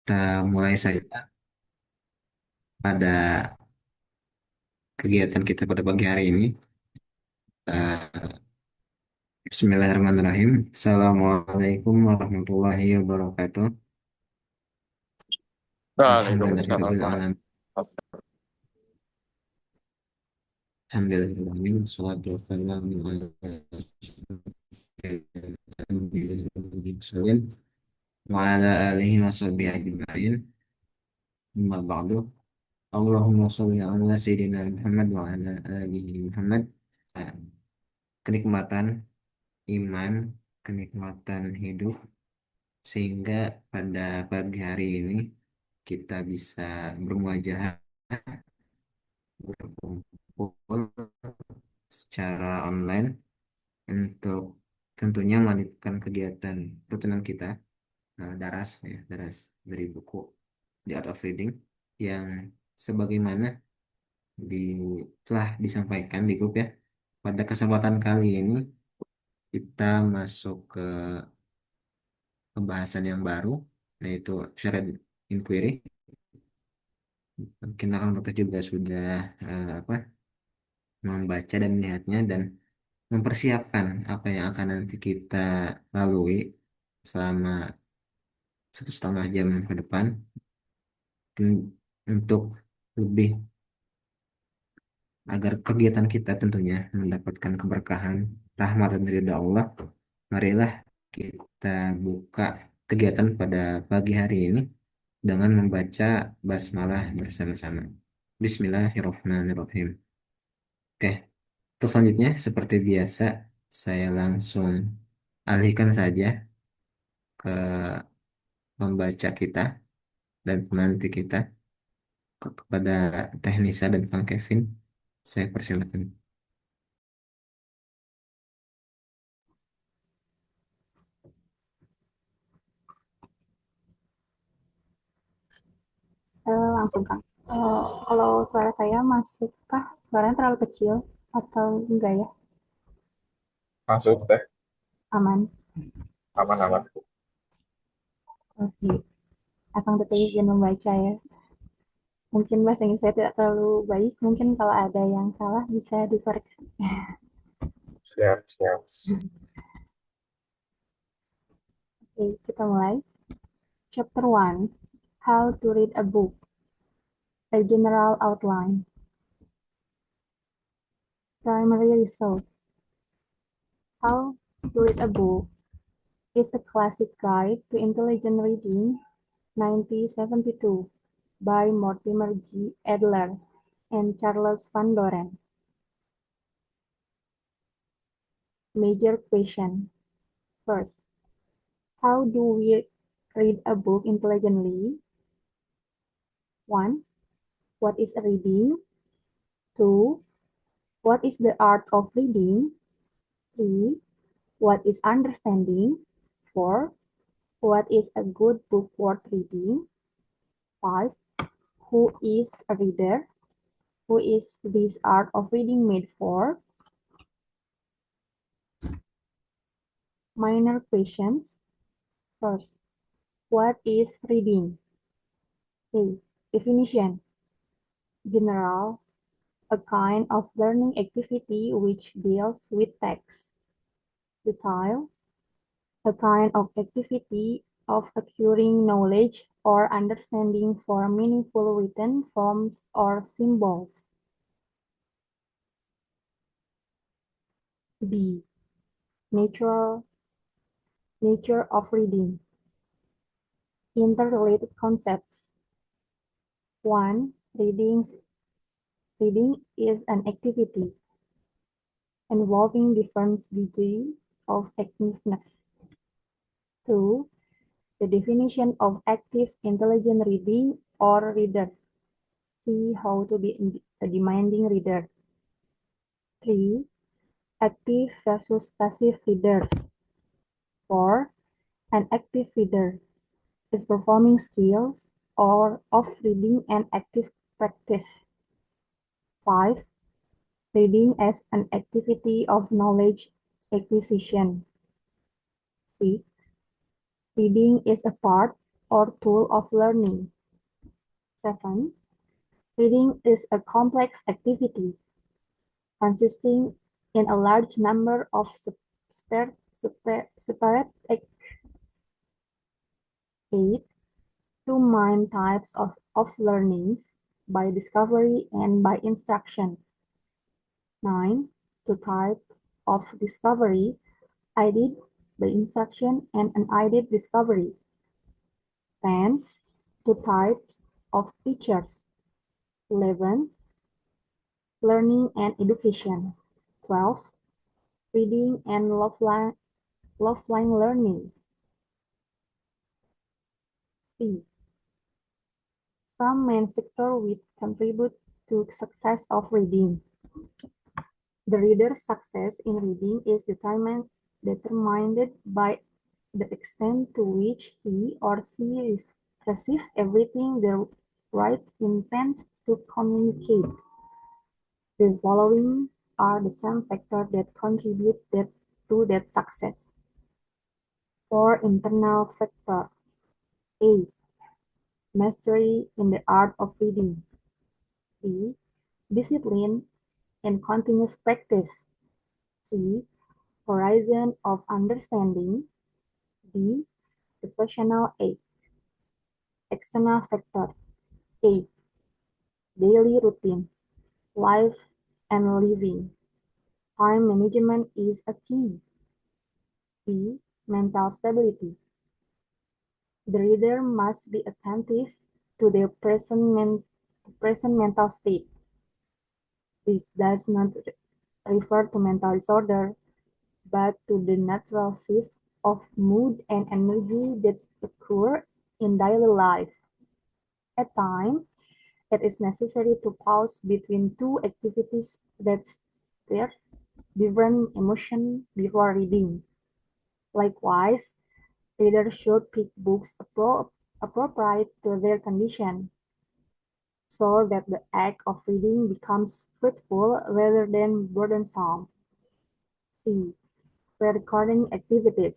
Kita mulai saja pada kegiatan kita pada pagi hari ini. Bismillahirrahmanirrahim. Assalamualaikum warahmatullahi wabarakatuh. Waalaikumsalam Alhamdulillahirabbil alamin. warahmatullahi Alhamdulillahirabbil wassalatu wassalamu ala asyrofil mursalin wa ala alihi wa sahbihi ajma'in. Amma ba'du. Allahumma shalli ala sayyidina Muhammad wa ala alihi Muhammad. Nah, kenikmatan iman, kenikmatan hidup, sehingga pada pagi hari ini kita bisa bermuajah berkumpul secara online untuk tentunya melanjutkan kegiatan rutinan kita, daras dari buku The Art of Reading yang sebagaimana telah disampaikan di grup ya. Pada kesempatan kali ini kita masuk ke pembahasan yang baru, yaitu shared inquiry. Mungkin akan kita juga sudah membaca dan melihatnya dan mempersiapkan apa yang akan nanti kita lalui selama 1,5 jam ke depan. Untuk lebih agar kegiatan kita tentunya mendapatkan keberkahan, rahmat dan ridha Allah. Marilah kita buka kegiatan pada pagi hari ini dengan membaca basmalah bersama-sama. Bismillahirrahmanirrahim. Oke, untuk selanjutnya seperti biasa saya langsung alihkan saja ke pembaca kita dan penanti kita, kepada Teh Nisa dan Kang Kevin. Saya persilakan. Langsung Kang. Kalau suara saya masukkah? Suaranya terlalu kecil atau enggak ya? Masuk teh, Aman. aman-aman. Oke. Akang tetap izin membaca ya. Mungkin bahasa Inggris saya tidak terlalu baik. Mungkin kalau ada yang salah bisa dikoreksi. Siap, siap. Oke, kita mulai. Chapter 1. How to read a book. A general outline. Primary results. How to read a book is a classic guide to intelligent reading, 1972, by Mortimer G. Adler and Charles Van Doren. Major question. First, how do we read a book intelligently? 1. What is reading? 2. What is the art of reading? 3. What is understanding? 4. What is a good book worth reading? 5. Who is a reader? Who is this art of reading made for? Minor questions. First, what is reading? A. Definition. General, a kind of learning activity which deals with text. Detail, a kind of activity of acquiring knowledge or understanding for meaningful written forms or symbols. B. Nature of reading. Interrelated concepts. 1. Reading is an activity involving different degrees of activeness. 2. The definition of active intelligent reading or reader. See how to be a demanding reader. 3. Active versus passive readers. 4. An active reader is performing skills or of reading and active practice. 5. Reading as an activity of knowledge acquisition. 6. Reading is a part or tool of learning. 7. Reading is a complex activity consisting in a large number of separate acts. 8. Two main types of learnings, by discovery and by instruction. 9. Two types of discovery, aided by instruction and unaided discovery. 10. Two types of teachers. 11. Learning and education. 12. Reading and lifelong learning. C. Some main factors which contribute to success of reading. The reader's success in reading is determined by the extent to which he or she receives everything the writer intends to communicate. These following are the same factors that contribute to that success. 4 internal factors. A. Mastery in the art of reading. B. Discipline and continuous practice. C. Horizon of understanding. D. The personal aid. External factor. A. Daily routine, life and living. Time management is a key. B. Mental stability. The reader must be attentive to their present mental state. This does not refer to mental disorder, but to the natural shift of mood and energy that occur in daily life. At times, it is necessary to pause between two activities that stir different emotions before reading. Likewise, readers should pick books appropriate to their condition, so that the act of reading becomes fruitful rather than burdensome. C. Pre-recording activities.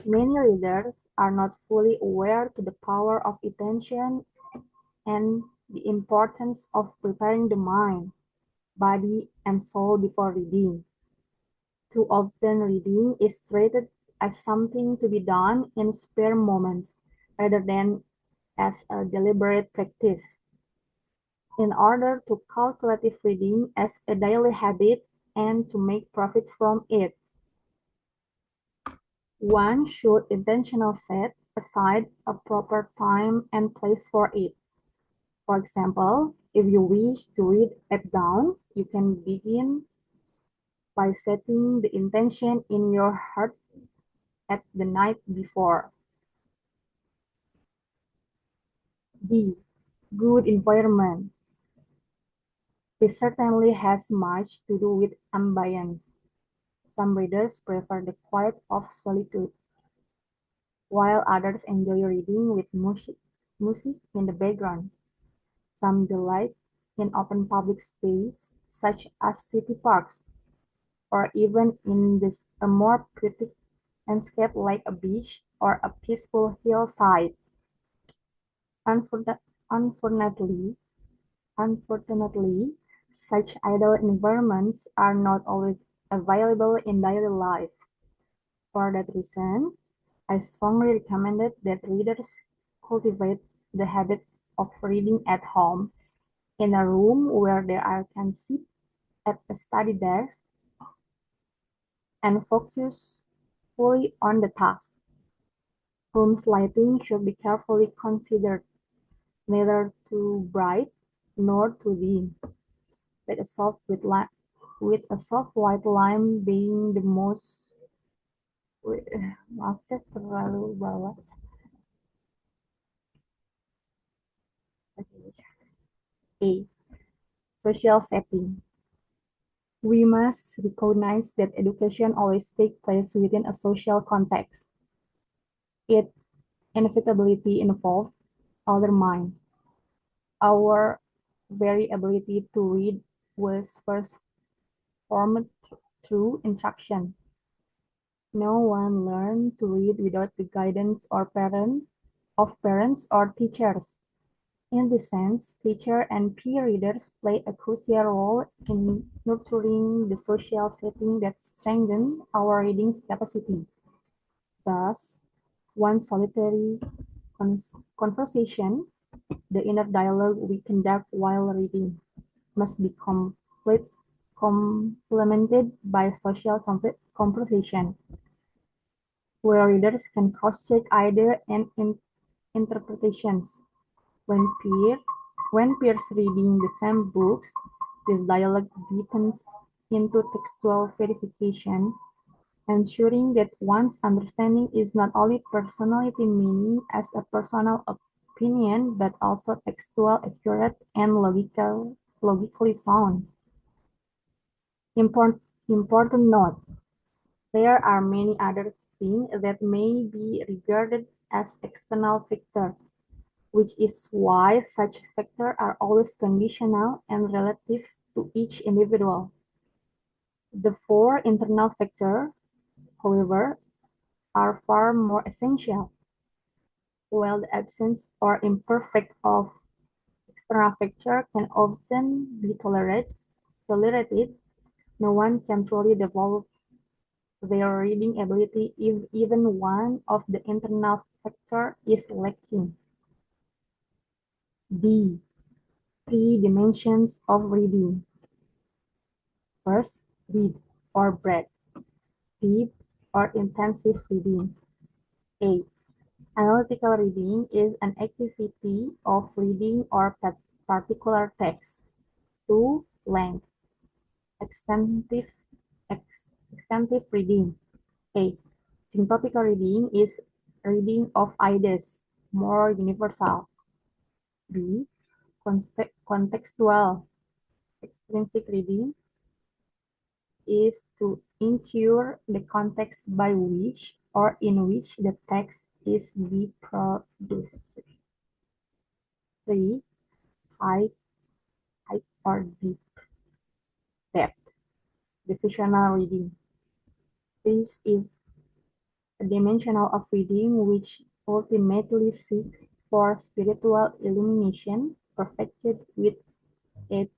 Many readers are not fully aware to the power of attention and the importance of preparing the mind, body, and soul before reading. Too often reading is treated as something to be done in spare moments, rather than as a deliberate practice. In order to cultivate reading as a daily habit and to make profit from it, one should intentionally set aside a proper time and place for it. For example, if you wish to read at dawn, you can begin by setting the intention in your heart at the night before. D. Good environment. This certainly has much to do with ambience. Some readers prefer the quiet of solitude, while others enjoy reading with music in the background. Some delight in open public space, such as city parks, or even in a more pretty landscape like a beach or a peaceful hillside. Unfortunately, unfortunately, such idle environments are not always available in daily life. For that reason, I strongly recommend that readers cultivate the habit of reading at home, in a room where they can sit at a study desk and focus fully on the task. Room's lighting should be carefully considered, neither too bright nor too dim, with a soft white line being the most. Maaf ya, terlalu bawah. A. Social setting. We must recognize that education always takes place within a social context. It inevitably involves other minds. Our very ability to read was first formed through instruction. No one learns to read without the guidance of parents or teachers. In this sense, teachers and peer readers play a crucial role in nurturing the social setting that strengthens our reading capacity. Thus, one solitary conversation, the inner dialogue we conduct while reading, must be complemented by social conversation, where readers can cross-check ideas and interpretations. When peer when peers reading the same books, this dialogue deepens into textual verification, ensuring that one's understanding is not only personality meaning as a personal opinion, but also textual, accurate, and logically sound. Important note: there are many other things that may be regarded as external factors, which is why such factors are always conditional and relative to each individual. The four internal factors, however, are far more essential, while the absence or imperfect of external factors can often be tolerated. No one can truly develop their reading ability if even one of the internal factors is lacking. D. Three dimensions of reading. First, read or breadth, deep or intensive reading. A. Analytical reading is an activity of reading or particular text. 2. Length, extensive, extensive reading. A. Syntopical reading is reading of ideas, more universal. B. Contextual, extrinsic reading is to infer the context by which or in which the text is reproduced. 3. Height, height or deep, depth, divisional reading. This is a dimension of reading which ultimately seeks for spiritual illumination, perfected with a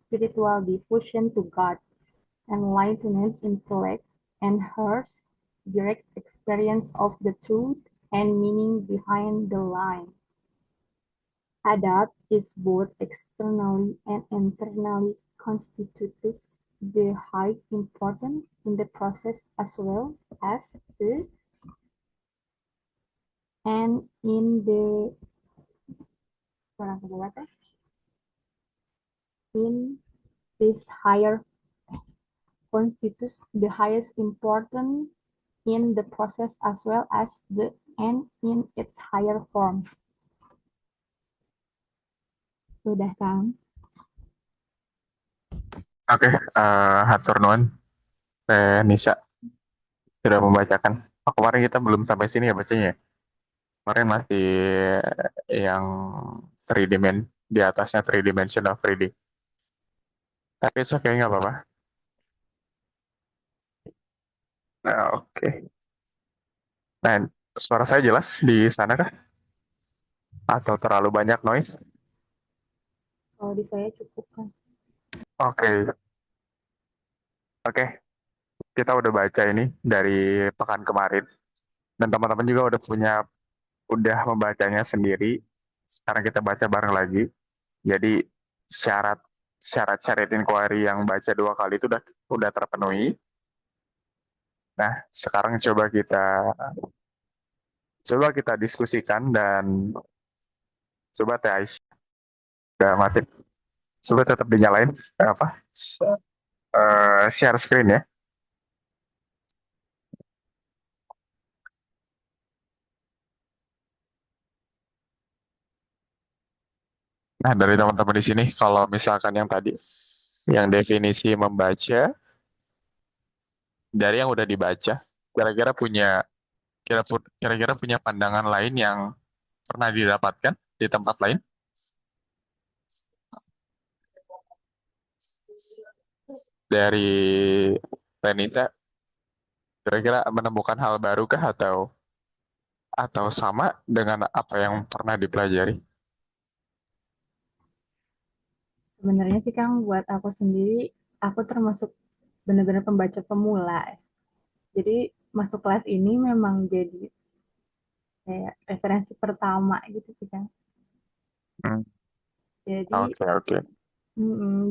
spiritual devotion to God, enlightened intellect, and her direct experience of the truth and meaning behind the line. Adapt is both externally and internally constitutes the high importance in the process as well as the and in the in this higher constitutes the highest importance in the process as well as the and in its higher form. Sudah, Kang? Oke, hatur nuhun, Teh Nisa sudah membacakan. Oh, kemarin kita belum sampai sini ya bacanya. Kemarin masih yang di atasnya 3 dimensional reading. Tapi itu kayaknya nggak apa-apa. Nah, oke. Nah, suara saya jelas di sana kah? Atau terlalu banyak noise? Kalau di saya cukup, kan? Oke, oke. Kita udah baca ini dari pekan kemarin. Dan teman-teman juga udah membacanya sendiri. Sekarang kita baca bareng lagi. Jadi syarat syarat inquiry yang baca 2 kali itu udah terpenuhi. Nah, sekarang coba kita diskusikan dan coba Teh Aisyah udah mati. Coba tetap dinyalain share screen ya. Nah, dari teman-teman di sini kalau misalkan yang tadi yang definisi membaca dari yang udah dibaca, kira-kira punya pandangan lain yang pernah didapatkan di tempat lain? Dari Renita, Kira-kira menemukan hal baru kah atau sama dengan apa yang pernah dipelajari? Sebenarnya sih Kang, buat aku sendiri, aku termasuk benar-benar pembaca pemula. Jadi masuk kelas ini memang jadi kayak referensi pertama gitu sih Kang. Hmm, Jadi oke, oke.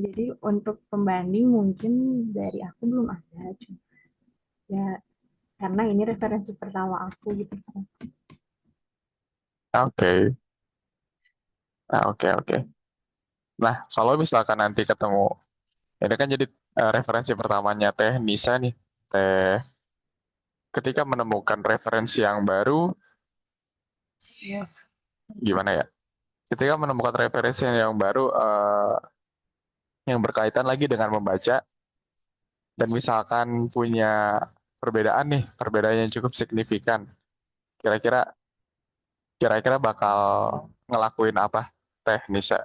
jadi untuk pembanding mungkin dari aku belum ada, cuma ya karena ini referensi pertama aku gitu Kang. Oke. Nah, oke, oke. Nah, kalau misalkan nanti ketemu, ini kan jadi referensi pertamanya Teh Nisa nih. Teh, ketika menemukan referensi yang baru, gimana ya? Ketika menemukan referensi yang baru, yang berkaitan lagi dengan membaca, dan misalkan punya perbedaan nih, perbedaan yang cukup signifikan. Kira-kira, kira-kira bakal ngelakuin apa, Teh Nisa?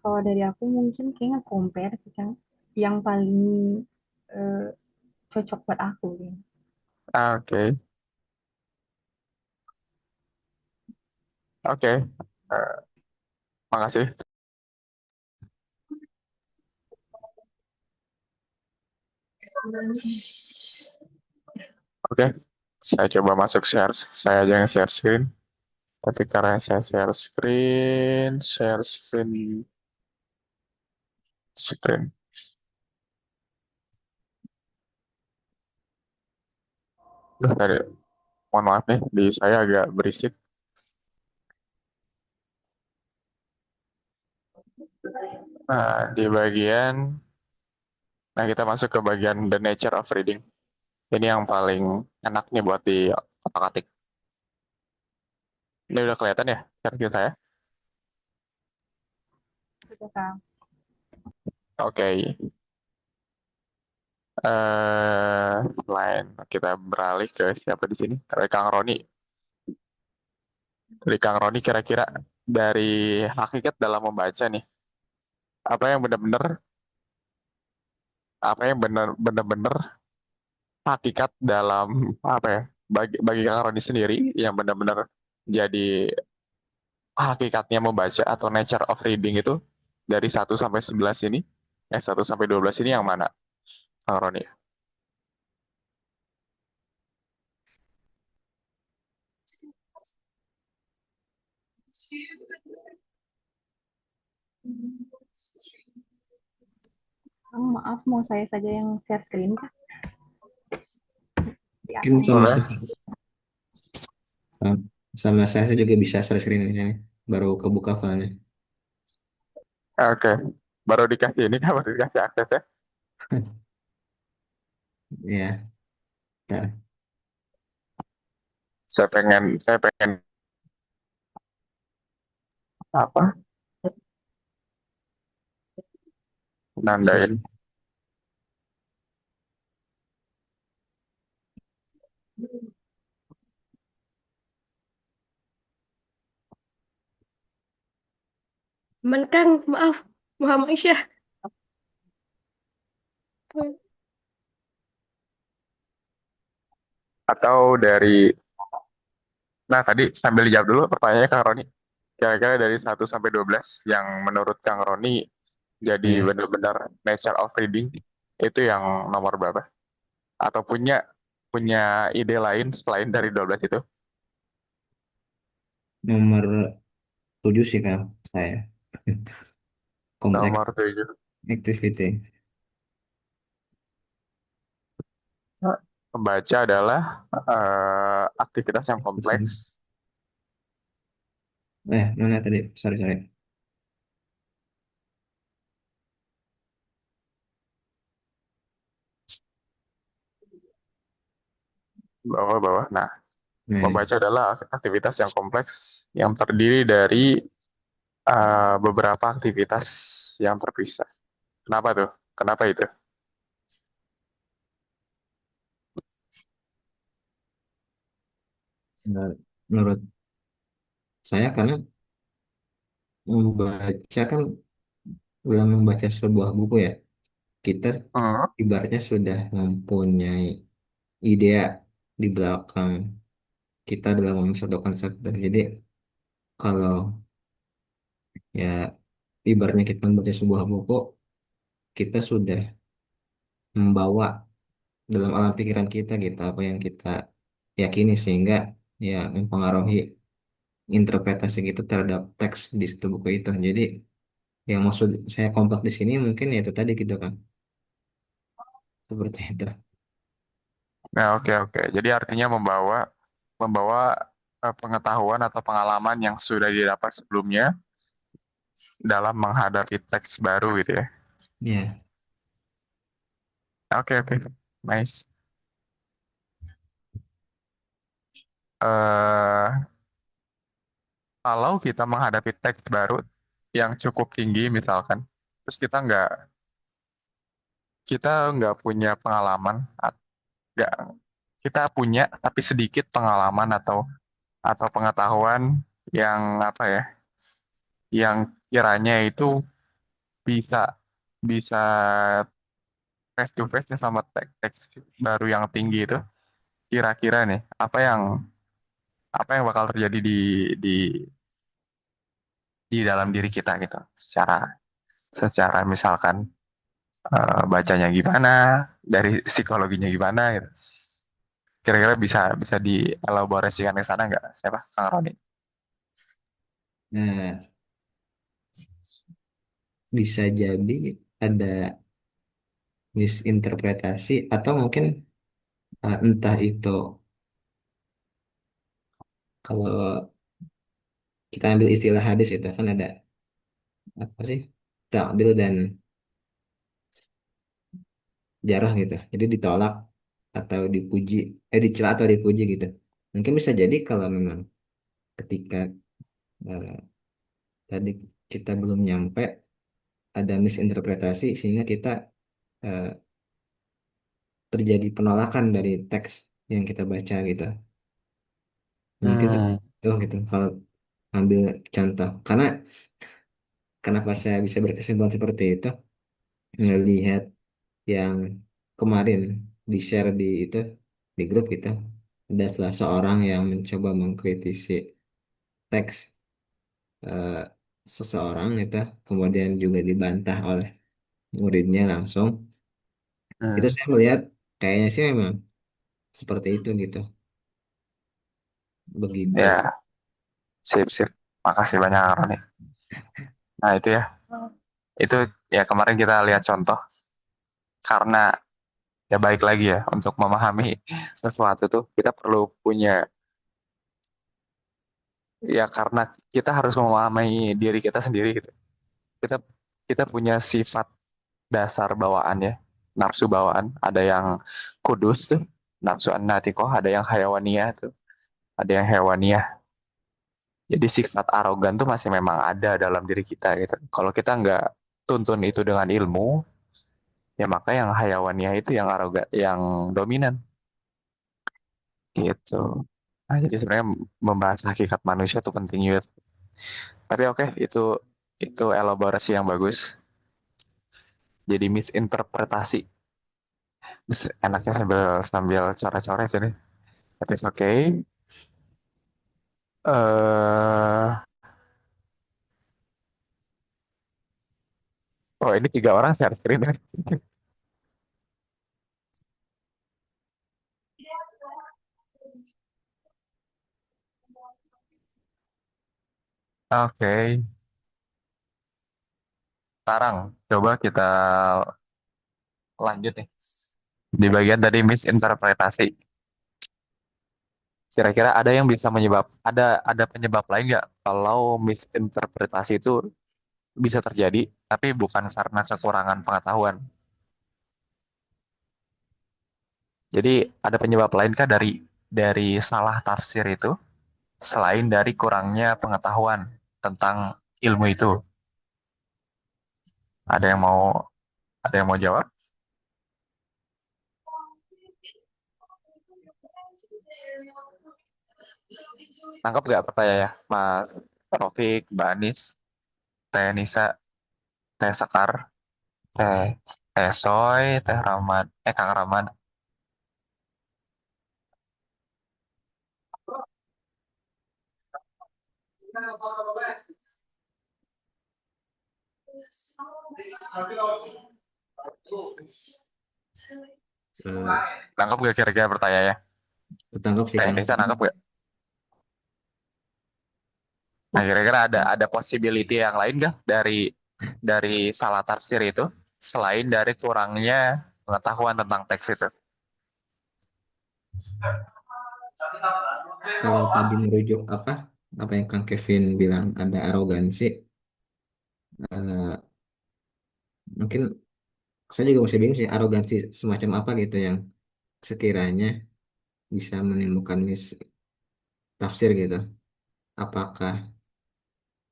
Kalau dari aku mungkin kayaknya compare sih Kang, yang paling eh, cocok buat aku ya. Oke, oke. Eh, Makasih. Oke, saya coba masuk share. Saya aja yang share screen. Tapi karena saya share screen. Duh, mohon maaf nih, di saya agak berisik. Nah, nah kita masuk ke bagian the nature of reading. Ini yang paling enak nih buat di otak-atik. Ini udah kelihatan ya, share saya? Gitu Kang. Oke. Lain kita beralih ke siapa di sini? Dari Kang Roni. Dari Kang Roni kira-kira dari hakikat dalam membaca nih, apa yang benar-benar apa yang benar-benar hakikat dalam apa ya? Bagi Kang Roni sendiri yang benar-benar jadi hakikatnya membaca atau nature of reading itu dari 1 sampai 11 ini, 1 sampai 12 ini yang mana, Kang Roni? Kang, maaf mau saya saja yang share screen Kak di Mungkin atas. sama Boleh. sama saya juga bisa share screen ini baru kebuka filenya. Oke. Baru dikasih ini kan, baru dikasih akses ya. Ya, ntar. Saya pengen apa? Sus- Nandain. Man Kang, maaf, Muhammad Aisyah. Atau dari, nah tadi sambil dijawab dulu pertanyaannya Kang Roni. Kira-kira dari 1 sampai 12 yang menurut Kang Roni jadi Ya, benar-benar nature of reading itu yang nomor berapa? Atau punya punya ide lain selain dari 12 itu? nomor 7 sih kan saya. Kompleks Nomor 7. activity. Membaca adalah aktivitas yang kompleks. Mana tadi? Sorry, sorry. Bawah-bawah. Nah, Nah, ini. membaca adalah aktivitas yang kompleks yang terdiri dari beberapa aktivitas yang terpisah. Kenapa tuh? Kenapa itu? Menurut saya karena membaca kan, dalam membaca sebuah buku ya, kita Hmm. ibaratnya sudah mempunyai ide di belakang kita dalam memenuhi satu konsep. Jadi kalau ya ibaratnya kita membaca sebuah buku, kita sudah membawa dalam alam pikiran kita gitu apa yang kita yakini, sehingga ya mempengaruhi interpretasi kita terhadap teks di situ buku itu. Jadi yang maksud saya kompak di sini mungkin ya itu tadi gitu kan, seperti itu. Nah, oke oke. Jadi artinya membawa membawa pengetahuan atau pengalaman yang sudah didapat sebelumnya dalam menghadapi teks baru gitu ya. Ya, Oke oke. Nice. eh Kalau kita menghadapi teks baru yang cukup tinggi misalkan, terus kita nggak punya pengalaman, nggak kita punya tapi sedikit pengalaman atau pengetahuan yang apa ya, yang kiranya itu bisa bisa face to face sama teks baru yang tinggi itu, kira-kira nih apa yang bakal terjadi di di dalam diri kita gitu, secara secara misalkan bacanya gimana, dari psikologinya gimana gitu. Kira-kira bisa bisa dielaborasikan ke sana nggak? Siapa? Kang Roni. nah bisa jadi ada misinterpretasi atau mungkin entah itu, kalau kita ambil istilah hadis itu kan ada apa sih, takdil dan jarah gitu. Jadi ditolak atau dipuji, dicela atau dipuji gitu. Mungkin bisa jadi kalau memang ketika eh, tadi kita belum nyampe, ada misinterpretasi sehingga kita eh, terjadi penolakan dari teks yang kita baca gitu. Mungkin seperti Hmm. itu gitu. Kalau ambil contoh, karena kenapa saya bisa berkesimpulan seperti itu, ngelihat yang kemarin di share di itu, di grup gitu, ada salah seorang yang mencoba mengkritisi teks eh, seseorang itu, kemudian juga dibantah oleh muridnya langsung. Itu Hmm. saya melihat kayaknya sih memang seperti itu gitu, begitu. Ya, sip sip. Makasih banyak Kang Roni. Nah itu ya, itu ya kemarin kita lihat contoh, karena ya baik lagi ya, untuk memahami sesuatu tuh kita perlu punya, ya karena kita harus memahami diri kita sendiri gitu. Kita kita punya sifat dasar bawaan ya, nafsu bawaan. Ada yang kudus tuh, nafsu an-natikoh, ada yang hayawaniyah tuh, ada yang hewaniyah. Jadi sifat arogan tuh masih memang ada dalam diri kita gitu. Kalau kita nggak tuntun itu dengan ilmu, ya maka yang hayawaniyah itu yang arogan, yang dominan gitu. Nah, jadi sebenarnya membahas hakikat manusia itu penting juga. Tapi oke, itu elaborasi yang bagus. Jadi misinterpretasi. Terus enaknya sambil sambil coret-coret ini. Tapi oke. Eh, oh ini 3 orang share screen. Oke, sekarang coba kita lanjut nih. Di bagian tadi misinterpretasi. Kira-kira ada yang bisa ada penyebab lain nggak kalau misinterpretasi itu bisa terjadi, tapi bukan karena kekurangan pengetahuan. Jadi ada penyebab lainkah dari salah tafsir itu selain dari kurangnya pengetahuan tentang ilmu itu? Ada yang mau ada yang mau jawab? Nangkep nggak pertanyaannya, Mas Taufik, Mbak Anis? Teh Nisa, Teh Sekar, Teh Teh Soy, Teh Ramad, Kang Ramad. Eh, Nangkep gak kira-kira pertanyaannya? Ketangkap sih Teh Kang. Nisa nangkep gak? Nah, kira-kira ada possibility yang lain gak dari salah tafsir itu selain dari kurangnya pengetahuan tentang teks itu? Kalau tadi merujuk apa yang Kang Kevin bilang ada arogansi, eh, mungkin saya juga masih bingung sih arogansi semacam apa gitu yang sekiranya bisa menimbulkan mis tafsir gitu. Apakah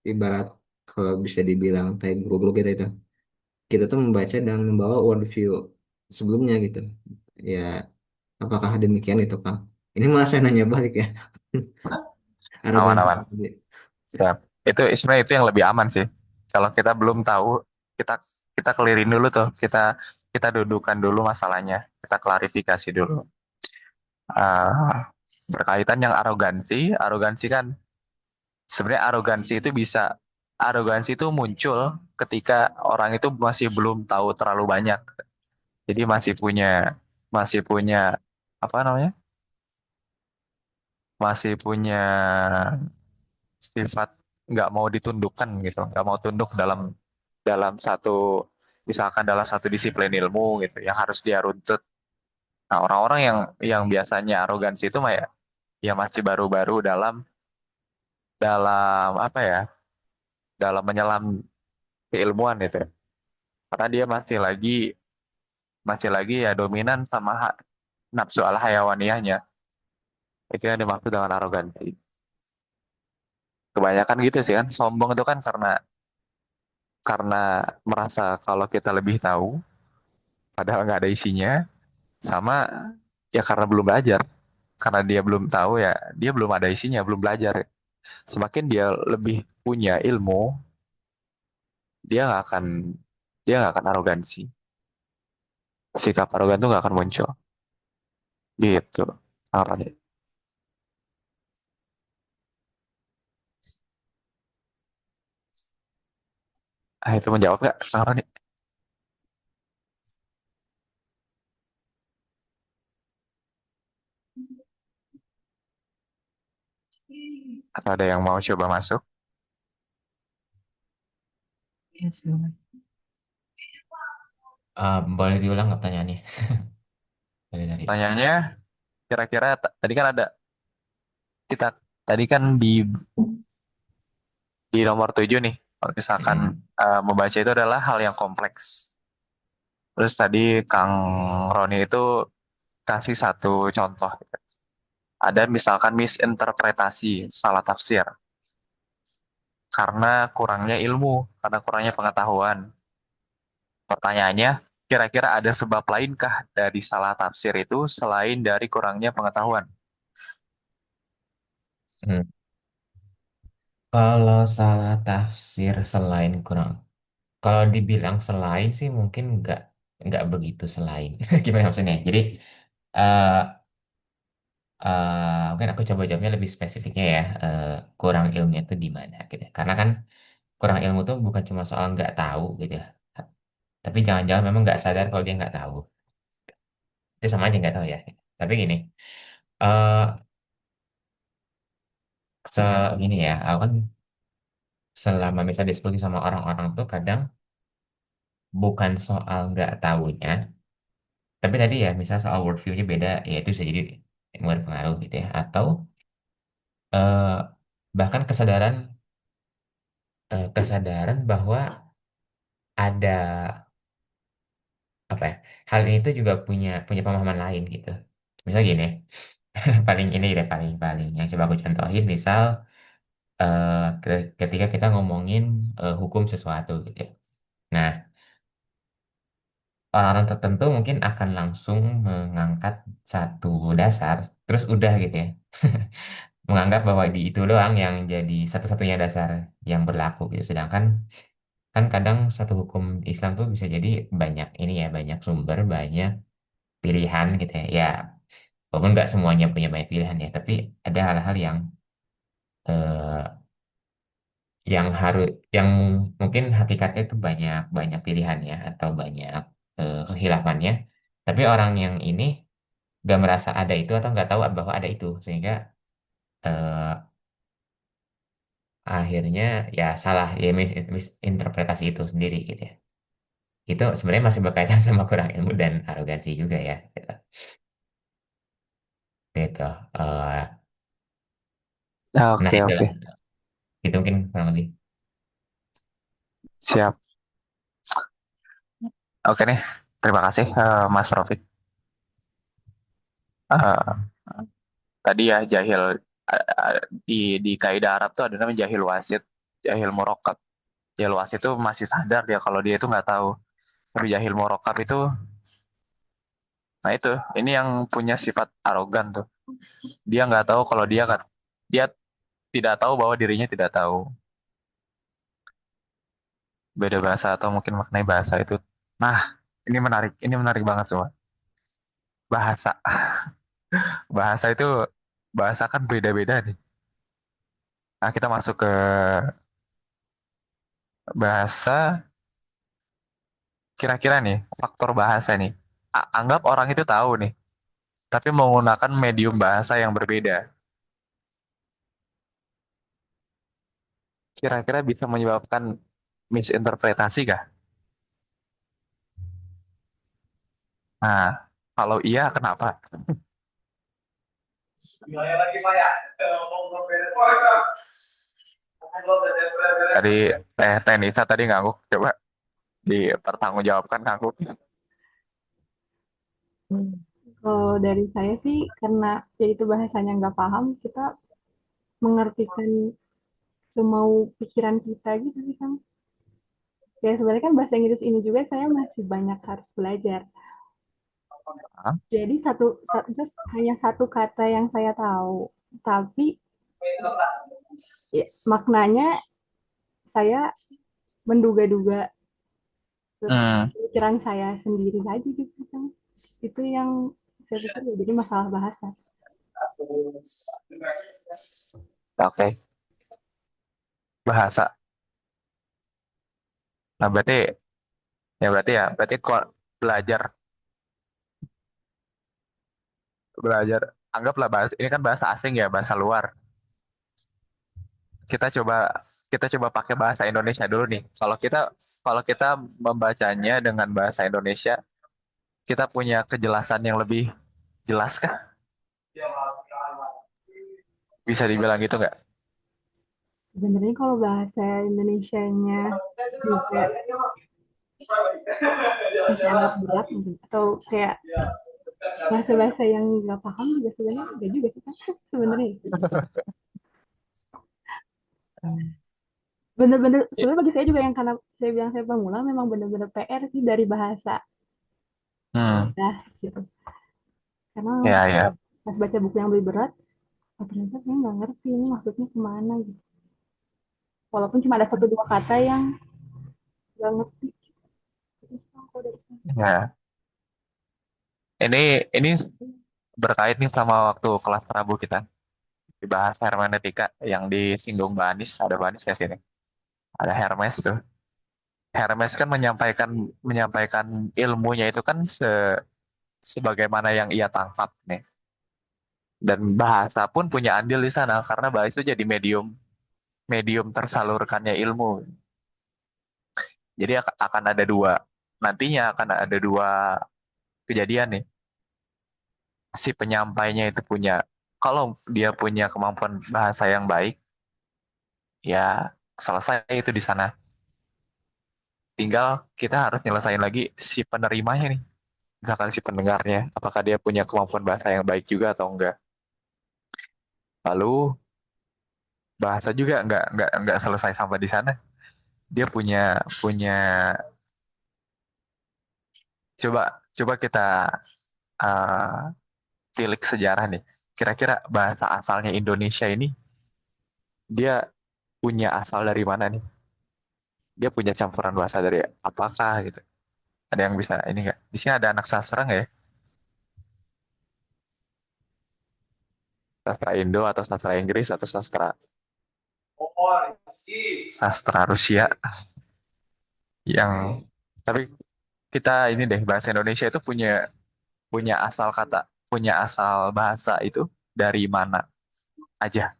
ibarat kalau bisa dibilang kayak guru-guru kita tuh membaca dan membawa worldview sebelumnya gitu. Ya, apakah demikian itu Kang? Ini malah saya nanya balik ya. Arogansi. Aman-aman. Siap. Itu sebenarnya itu yang lebih aman sih. Kalau kita belum tahu, kita kita clearin dulu tuh. Kita dudukan dulu masalahnya. Kita klarifikasi dulu. Ah, berkaitan yang arogansi, arogansi kan sebenarnya arogansi itu muncul ketika orang itu masih belum tahu terlalu banyak. Jadi masih punya apa namanya? Masih punya sifat nggak mau ditundukkan gitu, nggak mau tunduk dalam dalam satu misalkan dalam satu disiplin ilmu gitu yang harus dia runtut. Nah, orang-orang yang biasanya arogansi itu mah ya masih baru-baru dalam dalam apa ya? Dalam menyelam keilmuan itu. Karena dia masih lagi ya dominan sama nafsu al hayawaniyahnya. Itu yang dimaksud dengan arogansi. Kebanyakan gitu sih kan, sombong itu kan karena merasa kalau kita lebih tahu, padahal nggak ada isinya, sama ya karena belum belajar. Karena dia belum tahu ya, dia belum ada isinya, belum belajar. Semakin dia lebih punya ilmu, dia nggak akan dia nggak akan arogansi. Sikap arogan itu nggak akan muncul. Gitu. Arahnya. Ah, itu menjawab nggak? Arahnya. Atau ada yang mau coba masuk? Boleh diulang nggak pertanyaannya? Tadi. Tanyanya, kira-kira tadi kan ada kita tadi kan di nomor 7 nih. Kalau misalkan Mm-mm. membaca itu adalah hal yang kompleks. Terus tadi Kang Roni itu kasih satu contoh. Ada misalkan misinterpretasi, salah tafsir. Karena kurangnya ilmu, karena kurangnya pengetahuan. Pertanyaannya, kira-kira ada sebab lainkah dari salah tafsir itu selain dari kurangnya pengetahuan? Hmm. Kalau salah tafsir selain kurang, kalau dibilang selain sih mungkin nggak begitu selain. Gimana maksudnya? Jadi eh mungkin aku coba jawabnya lebih spesifiknya ya. Kurang ilmunya itu di mana gitu. Karena kan kurang ilmu tuh bukan cuma soal nggak tahu gitu ya. Tapi jangan-jangan memang nggak sadar kalau dia nggak tahu. Itu sama aja nggak tahu ya. Tapi gini, eh se gini ya, aku kan selama bisa diskusi sama orang-orang tuh kadang bukan soal nggak tahunya, tapi tadi ya misal soal worldview-nya beda, ya itu bisa jadi berpengaruh gitu ya. Atau eh, bahkan kesadaran bahwa ada apa ya, hal ini tuh juga punya punya pemahaman lain gitu. Misal gini, paling ini deh paling paling yang coba aku contohin, misal eh, ketika kita ngomongin hukum sesuatu gitu ya. Nah, orang-orang tertentu mungkin akan langsung mengangkat satu dasar, terus udah gitu ya. Menganggap bahwa di itu doang yang jadi satu-satunya dasar yang berlaku gitu. Sedangkan kan kadang satu hukum Islam tuh bisa jadi banyak ini ya, banyak sumber, banyak pilihan gitu ya. Ya, walaupun nggak semuanya punya banyak pilihan ya, tapi ada hal-hal eh, yang harus yang mungkin hakikatnya itu banyak banyak pilihannya atau banyak kehilafannya, tapi orang yang ini nggak merasa ada itu atau nggak tahu bahwa ada itu sehingga eh, akhirnya ya salah ya misinterpretasi itu sendiri gitu ya. Itu sebenarnya masih berkaitan sama kurang ilmu dan arogansi juga ya gitu. Gitu. Eh, nah Oke, itulah oke. itu mungkin kurang lebih. Siap. Oke nih. Terima kasih, Mas Rofik. Eh, Tadi ya jahil, di kaidah Arab tuh ada namanya jahil wasit, jahil murakkab. Jahil wasit itu masih sadar dia kalau dia itu nggak tahu. Tapi jahil murakkab itu, nah itu, ini yang punya sifat arogan tuh. Dia nggak tahu kalau dia tidak tahu bahwa dirinya tidak tahu. Beda bahasa atau mungkin maknai bahasa itu. Nah, ini menarik banget semua. Bahasa, bahasa itu, bahasa kan beda-beda nih. Nah, kita masuk ke bahasa. Kira-kira nih, faktor bahasa nih. Anggap orang itu tahu nih, tapi menggunakan medium bahasa yang berbeda. Kira-kira bisa menyebabkan misinterpretasi kah? Nah, kalau iya, kenapa? Tadi Tenisa tadi ngangguk, coba dipertanggungjawabkan ngangguk. Kalau dari saya sih, karena yaitu bahasanya nggak paham, kita mengartikan semau pikiran kita gitu sih kan. Ya sebenarnya kan bahasa Inggris ini juga saya masih banyak harus belajar. Hah? Jadi just hanya satu kata yang saya tahu, tapi ya, maknanya saya menduga-duga Hmm, pikiran saya sendiri aja gitu kan. Itu yang saya pikir ya, jadi masalah bahasa. oke. Bahasa. Nah, berarti kok belajar, belajar. Anggaplah bahasa ini kan bahasa asing ya, bahasa luar. Kita coba kita coba pakai bahasa Indonesia dulu nih. Kalau kita membacanya dengan bahasa Indonesia, kita punya kejelasan yang lebih jelas kah? Bisa dibilang gitu nggak? Sebenarnya kalau bahasa Indonesianya juga masih agak berat mungkin, atau kayak bahasa-bahasa yang nggak paham juga sebenarnya enggak juga sih kan sebenarnya. Bener-bener sebenarnya bagi saya juga yang karena saya bilang saya pemula memang bener-bener PR sih dari bahasa Hmm, dah gitu. Karena ya ya. pas baca buku yang lebih berat, oh, ternyata saya nggak ngerti ini maksudnya kemana gitu. Walaupun cuma ada satu dua kata yang nggak ngerti. Terus, oh, kok dari sana? Ya. Ini berkait nih sama waktu kelas Rabu kita dibahas hermeneutika yang disinggung Mbak Anis. Ada Mbak Anis nggak sini? Ada Hermes tuh. Hermes kan menyampaikan menyampaikan ilmunya itu kan sebagaimana yang ia tangkap nih. Dan bahasa pun punya andil di sana karena bahasa itu jadi medium medium tersalurkannya ilmu. Jadi akan ada dua, nantinya akan ada dua kejadian nih. Si penyampainya itu punya, kalau dia punya kemampuan bahasa yang baik, ya selesai itu di sana. Tinggal kita harus nyelesain lagi si penerimanya nih. Misalkan si pendengarnya, apakah dia punya kemampuan bahasa yang baik juga atau enggak. Lalu bahasa juga enggak selesai sampai di sana. Dia punya punya coba coba kita uh, tilik sejarah nih. Kira-kira bahasa asalnya Indonesia ini dia punya asal dari mana nih? Dia punya campuran bahasa dari apakah gitu. Ada yang bisa ini nggak? Di sini ada anak sastra nggak ya? Sastra Indo atau sastra Inggris atau sastra Rusia yang tapi kita ini deh bahasa Indonesia itu punya punya asal kata, punya asal bahasa itu dari mana aja.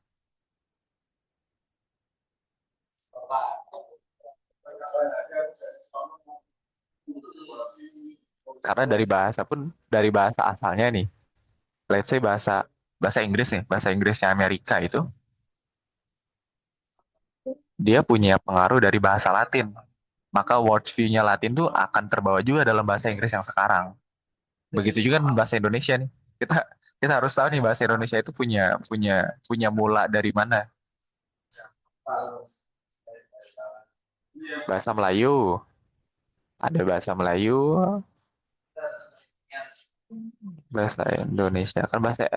Karena dari bahasa pun dari bahasa asalnya nih, let's say bahasa bahasa Inggris nih, bahasa Inggrisnya Amerika itu dia punya pengaruh dari bahasa Latin. Maka word view-nya Latin tuh akan terbawa juga dalam bahasa Inggris yang sekarang. Begitu juga dengan bahasa Indonesia nih. Kita kita harus tahu nih bahasa Indonesia itu punya punya punya mula dari mana. Bahasa Melayu, ada bahasa Melayu, bahasa Indonesia kan bahasa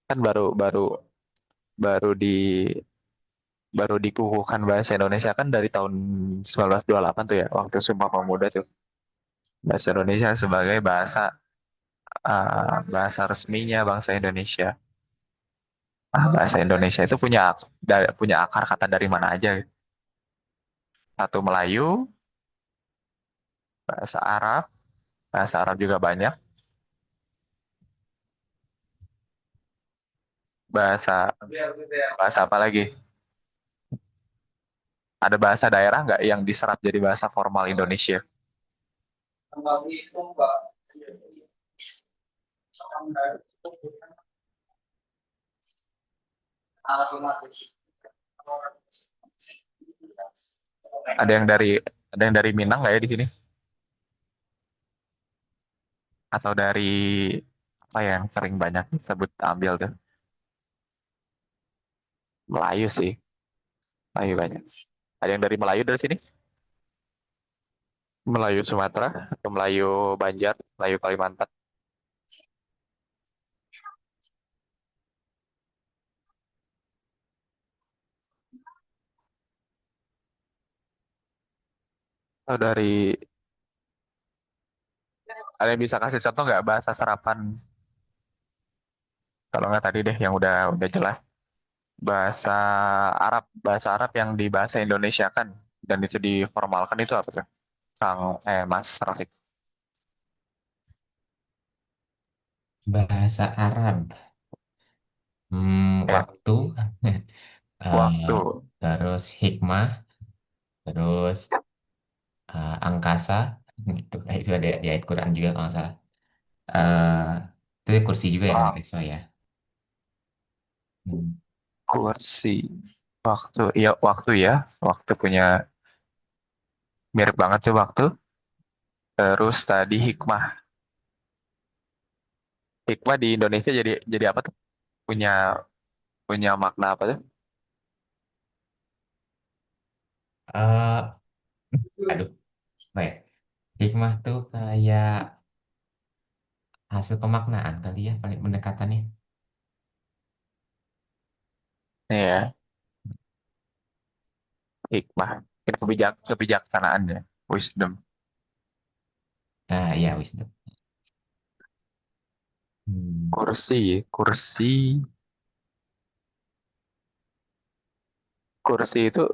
kan baru baru baru di baru dikukuhkan bahasa Indonesia kan dari tahun 1928 tuh ya, waktu Sumpah Pemuda tuh. Bahasa Indonesia sebagai bahasa resminya bangsa Indonesia. Bahasa Indonesia itu punya akar kata dari mana aja, gitu. Satu Melayu, bahasa Arab, bahasa Arab juga banyak. Bahasa bahasa apa lagi? Ada bahasa daerah nggak yang diserap jadi bahasa formal Indonesia? Ada yang dari ada yang dari Minang nggak ya di sini? Atau dari apa yang sering banyak disebut ambil tuh? Melayu sih, Melayu banyak. Ada yang dari Melayu dari sini? Melayu Sumatera atau Melayu Banjar, Melayu Kalimantan? Atau dari ada yang bisa kasih contoh nggak bahasa serapan? Kalau nggak tadi deh yang udah jelas. Bahasa bahasa Arab yang di bahasa Indonesia kan dan itu diformalkan itu apa tuh? Mas Rafiq. Bahasa Arab. Ya, Waktu, waktu. terus hikmah, terus angkasa, itu ada di ayat Quran juga kalau nggak salah. Itu kursi juga ya kata Tesla ya. Hmm. Kursi. Waktu. Iya, waktu ya. Waktu punya mirip banget sih waktu. Terus tadi hikmah. Hikmah di Indonesia jadi apa tuh? Punya punya makna apa tuh? Eh, aduh, apa ya? Hikmah tuh kayak hasil pemaknaan kali ya, paling pendekatannya. Nih ya, hikmah. Kebijaksanaan ya. Wisdom. Ya wisdom. Hmm. Kursi. Kursi. Kursi itu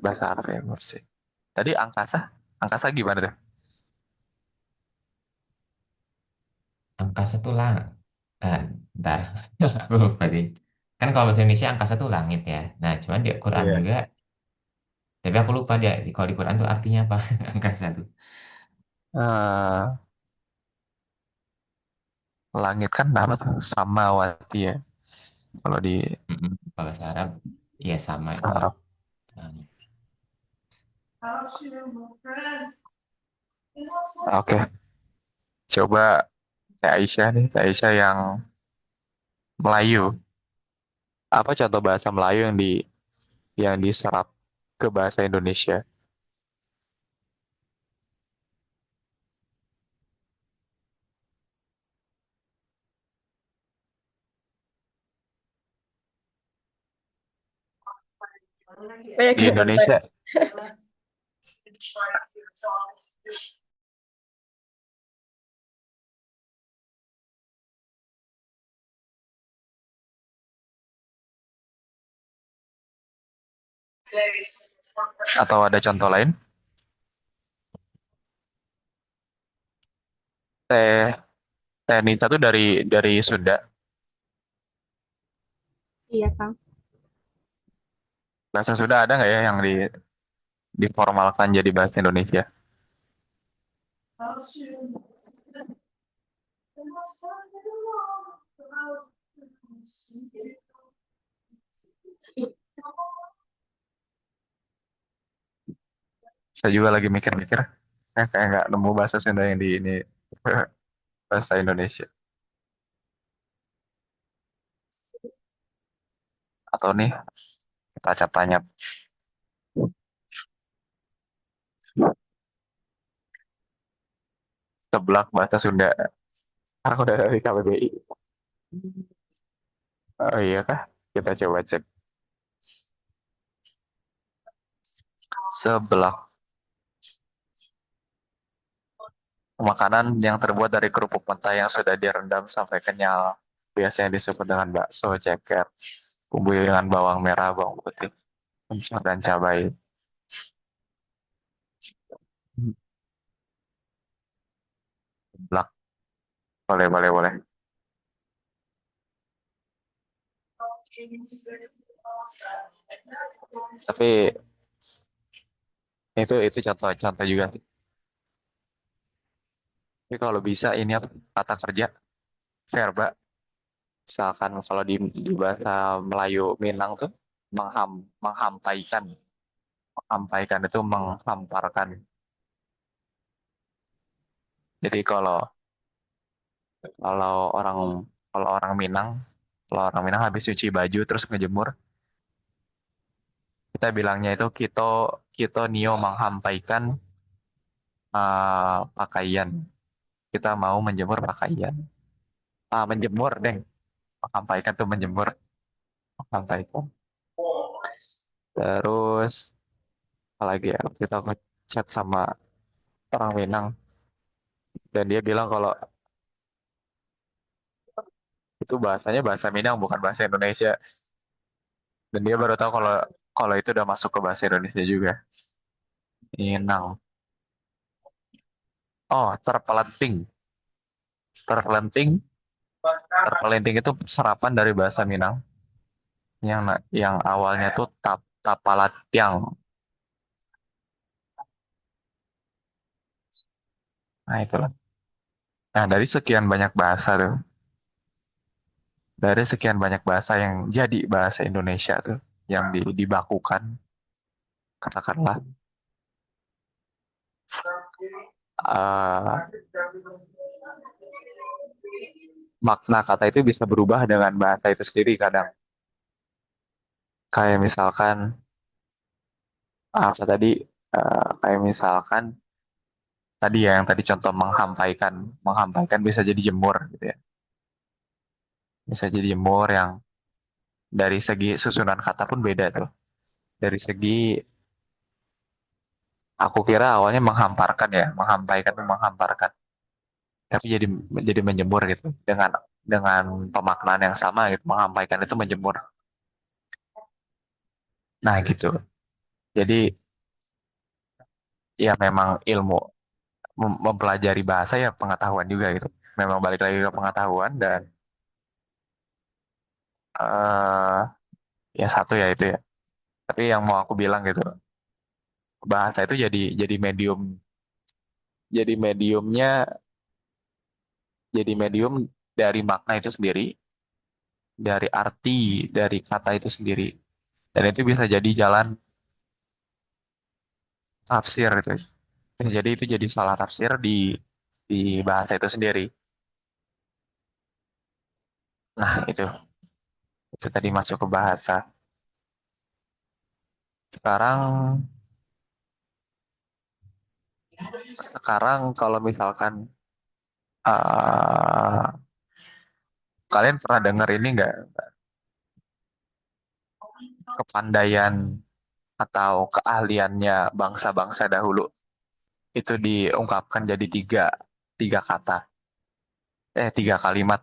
bahasa Arab ya, kursi. Tadi angkasa. Angkasa gimana tuh? Angkasa tuh ah, ntar, aku lupa deh. Kan kalau bahasa Indonesia angkasa tuh langit ya. Nah, cuman di Quran Iya. juga, tapi aku lupa dia kalau di Quran tuh artinya apa angkasa tuh. Eh, langit kan apa tuh? Samawati ya. Kalau di Kalau bahasa Arab, ya sama itu lah. Arab. Langit. Oke, coba Teh Aisyah nih, Teh Aisyah yang Melayu. Apa contoh bahasa Melayu yang diserap ke bahasa Indonesia? Banyak Di banget. Indonesia, Atau ada contoh lain? Teh Teh Nita tuh dari Sunda. Iya, Kang. Bahasa Sunda ada nggak ya yang diformalkan jadi bahasa Indonesia? Saya juga lagi mikir-mikir. Kayak nggak nemu bahasa Sunda yang di ini bahasa Indonesia. Atau nih kita tanya seblak bahasa Sunda. Aku udah dari KBBI. Oh iya kah? Kita coba cek. Seblak. Makanan yang terbuat dari kerupuk mentah yang sudah direndam sampai kenyal. Biasanya disebut dengan bakso, ceker. Bumbui dengan bawang merah, bawang putih, kencur, dan cabai. Seblak. Boleh, boleh, boleh. Tapi itu contoh-contoh juga. Tapi kalau bisa ini apa, kata kerja verba. Misalkan kalau di bahasa Melayu Minang tuh mengham, menghampaikan. Menghampaikan itu menghamparkan. Jadi kalau orang kalau orang Minang kalau orang Minang habis cuci baju terus ngejemur, kita bilangnya itu kito kito nio menghampaikan pakaian. Kita mau menjemur pakaian. Menjemur, deng. Menghampaikan tuh menjemur. Menghampaikan. Terus apalagi ya, waktu itu aku chat sama orang Minang dan dia bilang kalau itu bahasanya bahasa Minang bukan bahasa Indonesia. Dan dia baru tahu kalau kalau itu udah masuk ke bahasa Indonesia juga. Minang. Oh, terpelanting. Terpelanting. Terpelanting itu serapan dari bahasa Minang yang awalnya tuh tapalatiang. Nah, itulah. Nah, dari sekian banyak bahasa yang jadi bahasa Indonesia tuh, yang dibakukan, katakanlah, eh, makna kata itu bisa berubah dengan bahasa itu sendiri kadang. Kayak misalkan, apa tadi, kayak misalkan, tadi ya, yang tadi contoh menghampaikan bisa jadi jemur, gitu ya. Bisa jadi jemur yang dari segi susunan kata pun beda tuh. Dari segi aku kira awalnya menghamparkan ya, menghampaikan tuh menghamparkan, tapi jadi menjemur gitu dengan pemaknaan yang sama gitu, menghampaikan itu menjemur. Nah gitu. Jadi ya memang ilmu mempelajari bahasa ya pengetahuan juga gitu. Memang balik lagi ke pengetahuan dan eh ya satu ya itu ya. Tapi yang mau aku bilang gitu, bahasa itu jadi mediumnya jadi medium dari makna itu sendiri, dari arti dari kata itu sendiri. Dan itu bisa jadi jalan tafsir gitu. Jadi itu jadi salah tafsir di bahasa itu sendiri. Nah, itu tadi masuk ke bahasa. Sekarang sekarang kalau misalkan eh, kalian pernah dengar ini nggak, kepandaian atau keahliannya bangsa-bangsa dahulu itu diungkapkan jadi tiga kata, tiga kalimat.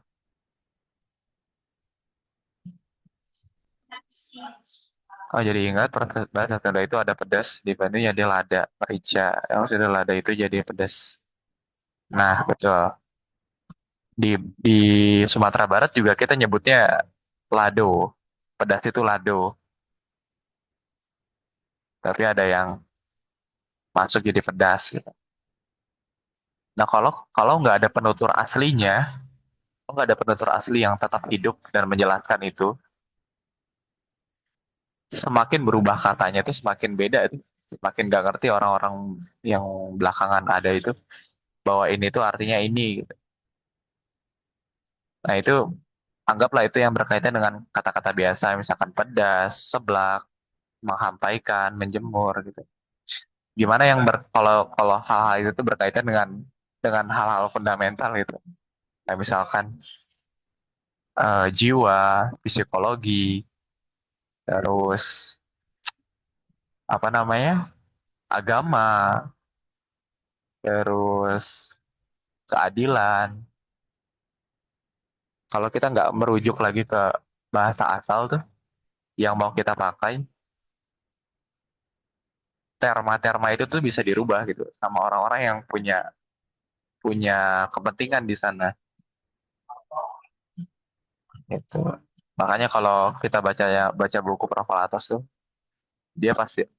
Oh jadi ingat bahasa Sunda itu ada pedas di Bandung jadi lada, merica. Yang sudah lada itu jadi pedas. Nah betul. Di Sumatera Barat juga kita nyebutnya lado. Pedas itu lado. Tapi ada yang masuk jadi pedas gitu. Nah kalau nggak ada penutur aslinya, kalau nggak ada penutur asli yang tetap hidup dan menjelaskan itu, semakin berubah katanya itu semakin beda itu. Semakin nggak ngerti orang-orang yang belakangan ada itu bahwa ini tuh artinya ini gitu. Nah itu anggaplah itu yang berkaitan dengan kata-kata biasa, misalkan pedas, seblak, menghampaikan, menjemur gitu. Gimana yang kalau kalau hal-hal itu tuh berkaitan dengan hal-hal fundamental gitu. Kayak misalkan jiwa, psikologi, terus apa namanya, agama, terus keadilan. Kalau kita nggak merujuk lagi ke bahasa asal tuh yang mau kita pakai, terma-terma itu tuh bisa dirubah gitu sama orang-orang yang punya punya kepentingan di sana. Gitu. Makanya kalau kita baca buku Prof. Atos tuh,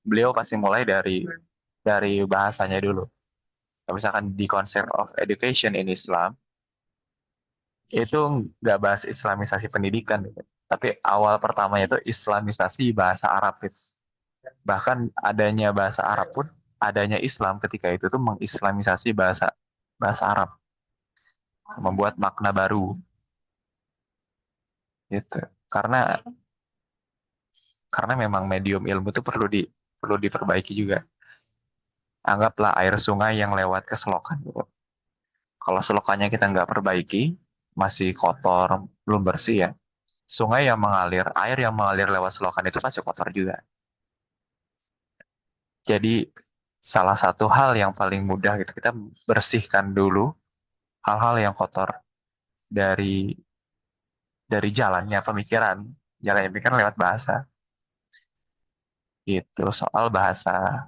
beliau pasti mulai dari bahasanya dulu. Kalau misalkan di Concept of Education in Islam, itu nggak bahas Islamisasi pendidikan, gitu. Tapi awal pertamanya itu Islamisasi bahasa Arab. Gitu. Bahkan adanya bahasa Arab pun, adanya Islam ketika itu tuh mengislamisasi bahasa bahasa Arab, membuat makna baru, gitu. Karena karena memang medium ilmu itu perlu diperbaiki juga. Anggaplah air sungai yang lewat ke selokan. Gitu. Kalau selokannya kita nggak perbaiki, masih kotor, belum bersih ya. Sungai yang mengalir, air yang mengalir lewat selokan itu pasti kotor juga. Jadi salah satu hal yang paling mudah gitu, kita bersihkan dulu hal-hal yang kotor dari dari jalannya pemikiran. Jalannya pemikiran lewat bahasa. Itu soal bahasa.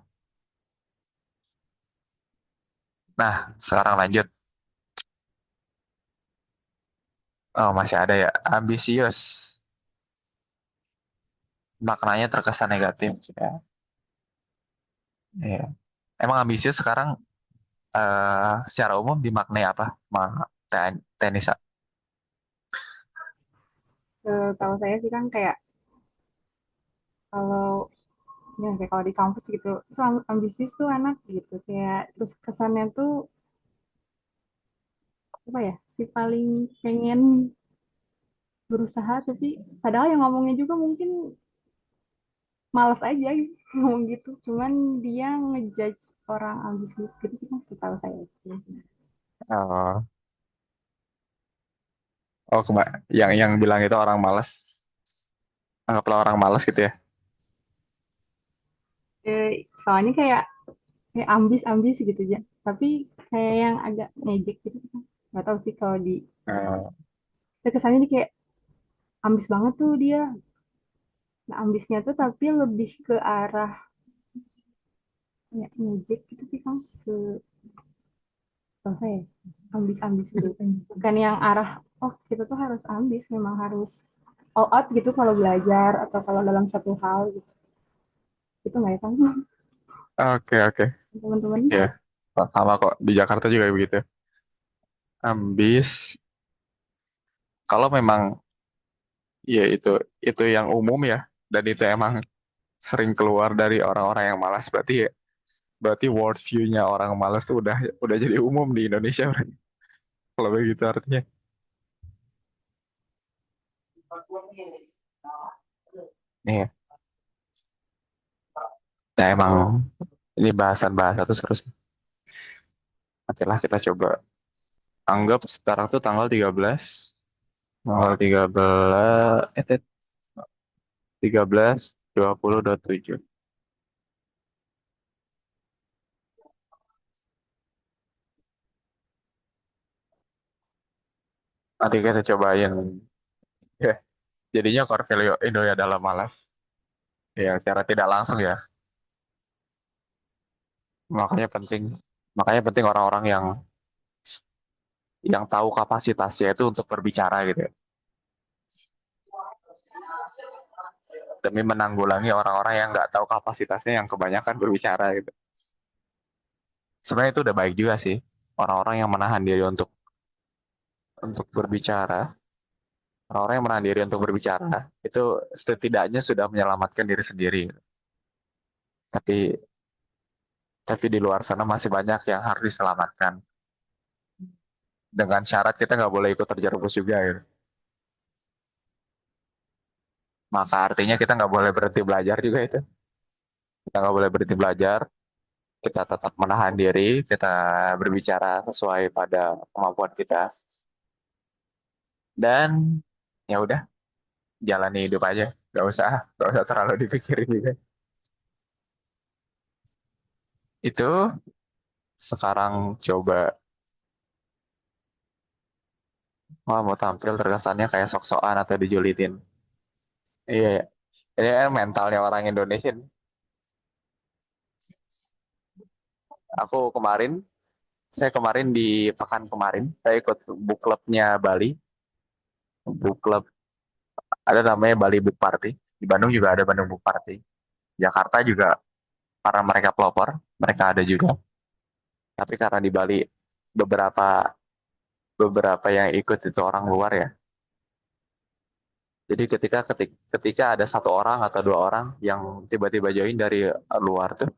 Nah, sekarang lanjut. Oh, masih ada ya. Ambisius. Maknanya terkesan negatif. Ya. Iya. Emang ambisius sekarang secara umum dimaknai apa? Tenisa. Setahu saya sih kan kayak kalau ya kayak kalau di kampus gitu, tuh ambisius tuh anak gitu, kayak terus kesannya tuh apa ya, si paling pengen berusaha tapi padahal yang ngomongnya juga mungkin malas aja gitu, ngomong gitu, cuman dia ngejudge orang ambisius gitu sih kan setahu saya. Oh, oh yang bilang itu orang malas. Anggaplah orang malas gitu ya. Soalnya kayak ambis gitu ya, tapi kayak yang agak ngejek gitu kan, nggak tahu sih kalau di Eh, kesannya dia kayak ambis banget tuh dia. Nah, ambisnya tuh tapi lebih ke arah ya, ngejek gitu sih kan, setahu saya ambis-ambis itu bukan yang arah oh kita tuh harus ambis, memang harus all out gitu kalau belajar atau kalau dalam satu hal gitu, itu nggak ya kan oke oke. teman-teman. Ya, sama kok di Jakarta juga begitu. Ambis. Kalau memang ya itu yang umum ya, dan itu emang sering keluar dari orang-orang yang malas, berarti world view-nya orang malas tuh udah jadi umum di Indonesia. Kalau begitu artinya. Nih, ya emang ini bahasan-bahasa tuh terus. Nanti lah kita coba anggap sekarang tuh tanggal 13, tanggal 13, 13, 20, 27. Nanti kita cobain. Ya, jadinya Cornelio Indoya dalam malas. Ya, secara tidak langsung ya. Makanya penting. Makanya penting orang-orang yang tahu kapasitasnya itu untuk berbicara gitu ya. Demi menanggulangi orang-orang yang nggak tahu kapasitasnya yang kebanyakan berbicara gitu. Sebenarnya itu udah baik juga sih. Orang-orang yang menahan diri untuk berbicara, orang-orang yang menahan diri untuk berbicara, itu setidaknya sudah menyelamatkan diri sendiri. Tapi tapi di luar sana masih banyak yang harus diselamatkan. Dengan syarat kita nggak boleh ikut terjerumus juga gitu. Maka artinya kita nggak boleh berhenti belajar juga itu. Kita nggak boleh berhenti belajar, kita tetap menahan diri, kita berbicara sesuai pada kemampuan kita. Dan ya udah, jalani hidup aja. Nggak usah terlalu dipikirin juga. Itu sekarang coba, wah mau tampil terkesannya kayak sok-sokan atau dijulitin. Iya, ya. Ini kan mentalnya orang Indonesia. Aku kemarin, saya kemarin di pekan kemarin, saya ikut book clubnya Bali. Book club, ada namanya Bali Book Party. Di Bandung juga ada Bandung Book Party. Jakarta juga, karena mereka pelopor, mereka ada juga. Tapi karena di Bali beberapa beberapa yang ikut itu orang luar ya. Jadi ketika ada satu orang atau dua orang yang tiba-tiba join dari luar tuh,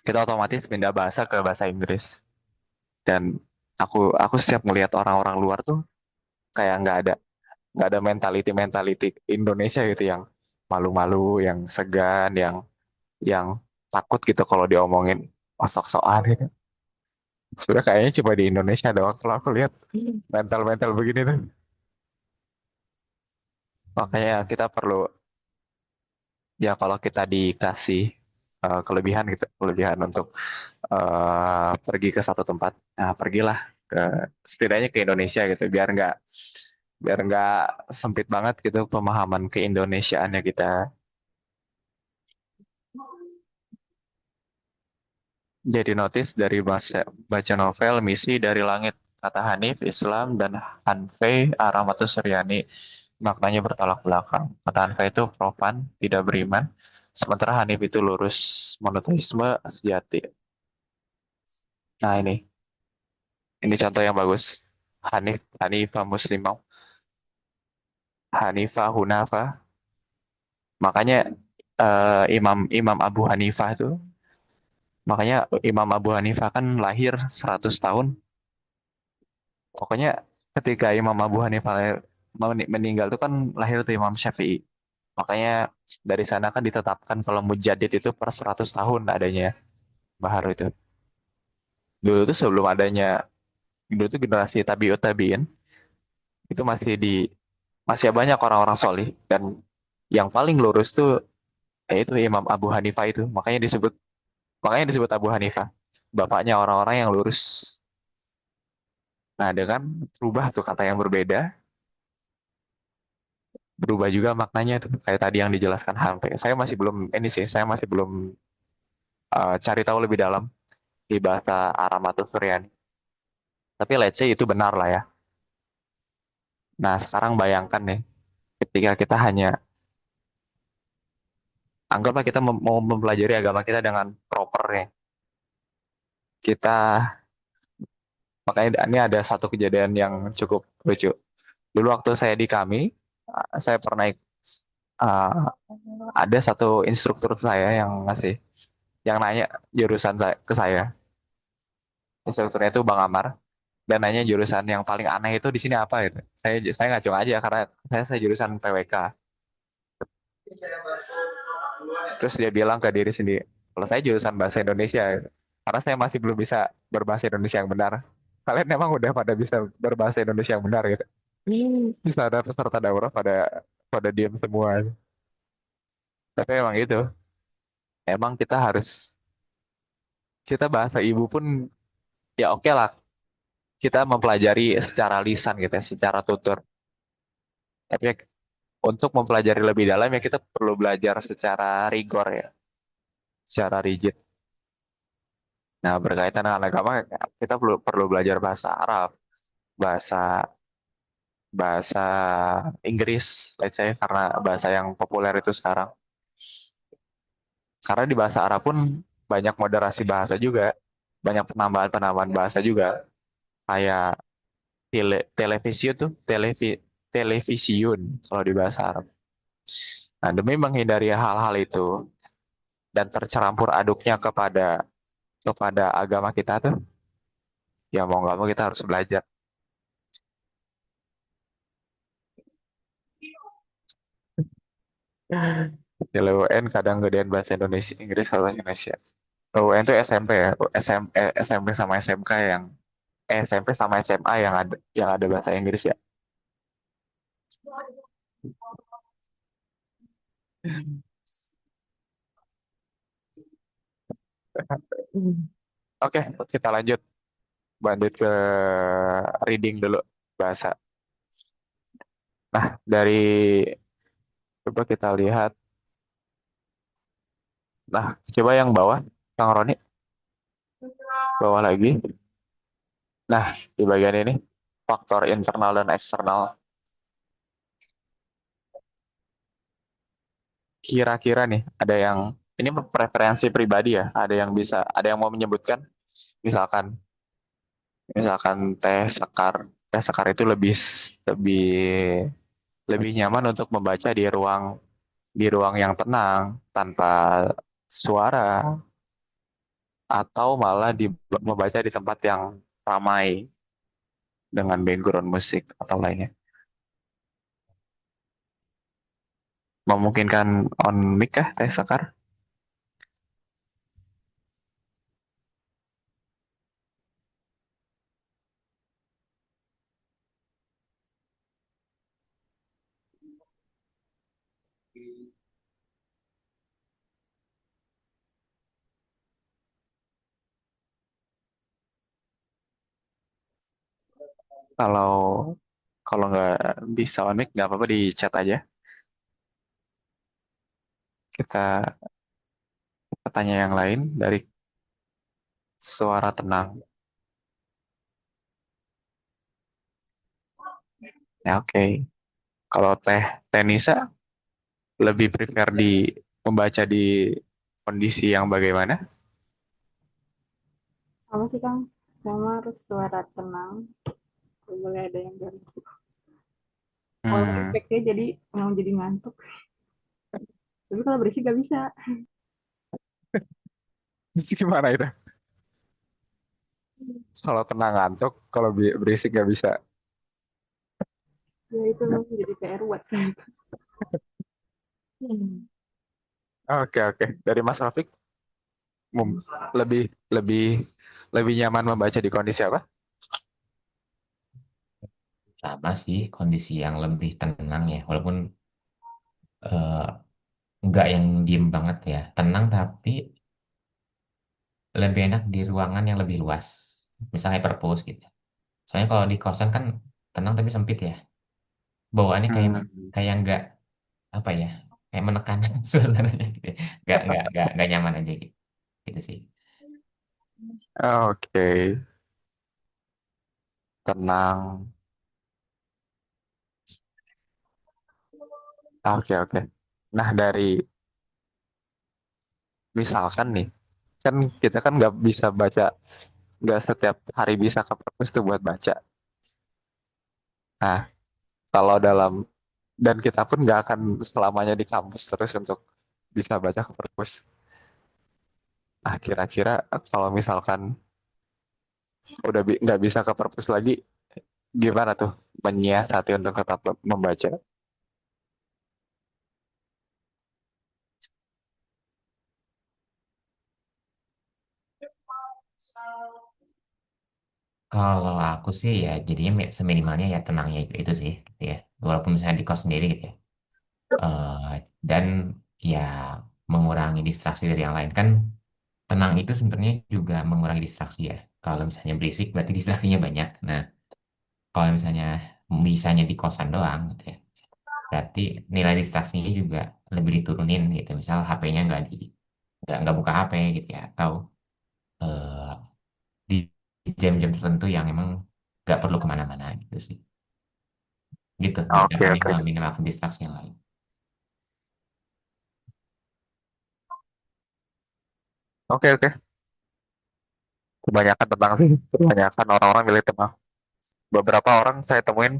kita otomatis pindah bahasa ke bahasa Inggris. Dan aku setiap melihat orang-orang luar tuh kayak nggak ada mentality mentality Indonesia gitu yang malu-malu, yang segan, yang takut gitu kalau diomongin sok-sokan gitu. Sebenarnya kayaknya cuma di Indonesia doang kalau aku lihat mental-mental begini tuh. Makanya kita perlu, ya kalau kita dikasih kelebihan gitu, kelebihan untuk pergi ke satu tempat, nah pergilah ke setidaknya ke Indonesia gitu, biar nggak sempit banget gitu pemahaman keindonesiaannya kita. Jadi notis dari baca novel Misi dari Langit, kata Hanif Islam dan Hanfei Aramatus Suryani, maknanya bertolak belakang. Kata Hanfei itu profan, tidak beriman, sementara Hanif itu lurus, monoteisme sejati. Nah ini contoh yang bagus. Hanifah Muslimah, Hanifah Hunafah. Makanya Imam Imam Abu Hanifah itu, makanya Imam Abu Hanifah kan lahir 100 tahun. Pokoknya ketika Imam Abu Hanifah meninggal itu kan lahir tuh Imam Syafi'i. Makanya dari sana kan ditetapkan kalau mujadid itu per 100 tahun adanya Bahar itu. Dulu tuh sebelum adanya, dulu tuh generasi tabiut tabiin itu masih banyak orang-orang solih, dan yang paling lurus tuh yaitu Imam Abu Hanifah itu. Makanya disebut Abu Hanifah. Bapaknya orang-orang yang lurus. Nah, dengan berubah tuh kata yang berbeda, berubah juga maknanya tuh. Kayak tadi yang dijelaskan Hampe. Saya masih belum cari tahu lebih dalam di bahasa Aram atau Suryani. Tapi let's say itu benar lah ya. Nah, sekarang bayangkan nih, ketika kita hanya, anggaplah kita mau mempelajari agama kita dengan proper nih. Kita, makanya ini ada satu kejadian yang cukup lucu. Dulu waktu saya di kami, saya pernah ada satu instruktur saya yang nanya jurusan ke saya. Instrukturnya itu Bang Amar, dan nanya jurusan yang paling aneh itu di sini apa gitu. Saya ngacung aja karena saya jurusan PWK. Terus dia bilang ke diri sendiri, kalau saya jurusan bahasa Indonesia, gitu. Karena saya masih belum bisa berbahasa Indonesia yang benar. Kalian memang udah pada bisa berbahasa Indonesia yang benar gitu. Bisa ada peserta daurah pada pada diam semua. Tapi emang itu, emang kita bahasa ibu pun ya oke lah. kita mempelajari secara lisan gitu ya, secara tutur. Tapi untuk mempelajari lebih dalam ya kita perlu belajar secara rigor ya, secara rigid. Nah, berkaitan dengan agama, kita perlu perlu belajar bahasa Arab, bahasa bahasa Inggris, let's say, karena bahasa yang populer itu sekarang. Karena di bahasa Arab pun banyak moderasi bahasa juga, banyak penambahan-penambahan bahasa juga, kayak televisi tuh, televisiun kalau di bahasa Arab. Nah, demi menghindari hal-hal itu dan tercampur aduknya kepada agama kita tuh, ya mau nggak mau kita harus belajar. Nilai UN kadang gedean bahasa Indonesia, Inggris kalau bahasa Indonesia. UN itu SMP ya, SMP sama SMK yang SMP sama SMA yang ada bahasa Inggris ya. Oke, kita lanjut ke reading dulu bahasa. Nah, coba kita lihat. Nah, coba yang bawah, Kang Roni, bawah lagi. Nah, di bagian ini faktor internal dan eksternal. Kira-kira nih, ini preferensi pribadi ya, ada yang mau menyebutkan, misalkan, teh sekar itu lebih lebih nyaman untuk membaca di ruang yang tenang tanpa suara atau malah membaca di tempat yang ramai dengan background musik atau lainnya. Memungkinkan on mic kah, teh sekar? Kalau kalau nggak bisa on mic, nggak apa-apa di chat aja. Kita, kita tanya yang lain dari suara tenang. Ya oke. Kalau Tenisa lebih prefer membaca di kondisi yang bagaimana? Sama sih Kang, sama harus suara tenang, nggak boleh ada yang ganggu. Kalau Hmm, efeknya jadi memang jadi ngantuk. Tapi kalau berisik gak bisa. gimana itu? Kalau tenang ngantuk, kalau berisik nggak bisa. Ya itu memang jadi PR buat sih. Oke oke. Dari Mas Rafiq, lebih lebih lebih nyaman membaca di kondisi apa? Sama sih kondisi yang lebih tenang ya, walaupun eh, nggak yang diem banget ya, tenang tapi lebih enak di ruangan yang lebih luas, misalnya perpus gitu. Soalnya kalau di kosan kan tenang tapi sempit ya, bawaannya kayak Hmm, kayak nggak apa ya, kayak menekan suasananya gitu ya. Nggak nyaman aja gitu, gitu sih. oke, tenang. Oke oke. Nah misalkan nih, kan kita kan nggak bisa baca, nggak setiap hari bisa ke perpus tuh buat baca. Nah, kalau dan kita pun nggak akan selamanya di kampus terus untuk bisa baca ke perpus. Nah, kira-kira kalau misalkan udah nggak bisa ke perpus lagi, gimana tuh menyiasati untuk tetap membaca? Kalau aku sih ya jadinya seminimalnya ya tenangnya itu sih gitu ya, walaupun misalnya di kos sendiri gitu ya. Eh, dan ya mengurangi distraksi dari yang lain kan, tenang itu sebenarnya juga mengurangi distraksi ya. Kalau misalnya berisik berarti distraksinya banyak. Nah, kalau misalnya di kosan doang gitu ya, berarti nilai distraksinya juga lebih diturunin gitu. Misal HP-nya nggak buka HP gitu ya, atau eh, di jam-jam tertentu yang emang nggak perlu kemana-mana gitu sih. Gitu, biar Oke, dapat oke. minimalkan distraksi yang lain. Oke, oke. Kebanyakan tentang sih. Kebanyakan orang-orang milih tentang. Beberapa orang saya temuin,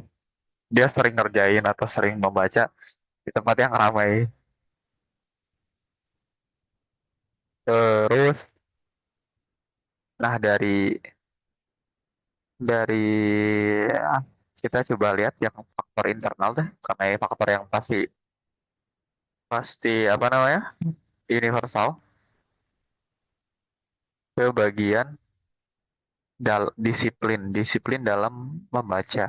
dia sering ngerjain atau sering membaca di tempat yang ramai. Terus, nah dari ah, kita coba lihat yang faktor internal deh, karena ini faktor yang pasti pasti apa namanya universal ke bagian disiplin disiplin dalam membaca.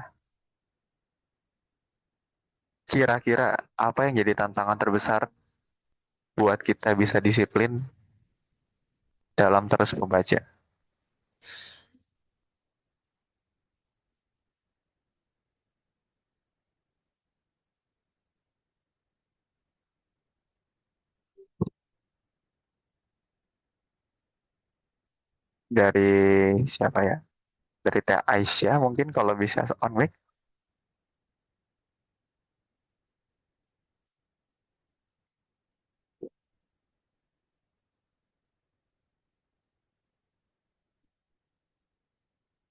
Kira-kira apa yang jadi tantangan terbesar buat kita bisa disiplin dalam terus membaca? Dari siapa ya? Dari Teh Aisyah mungkin kalau bisa on mic.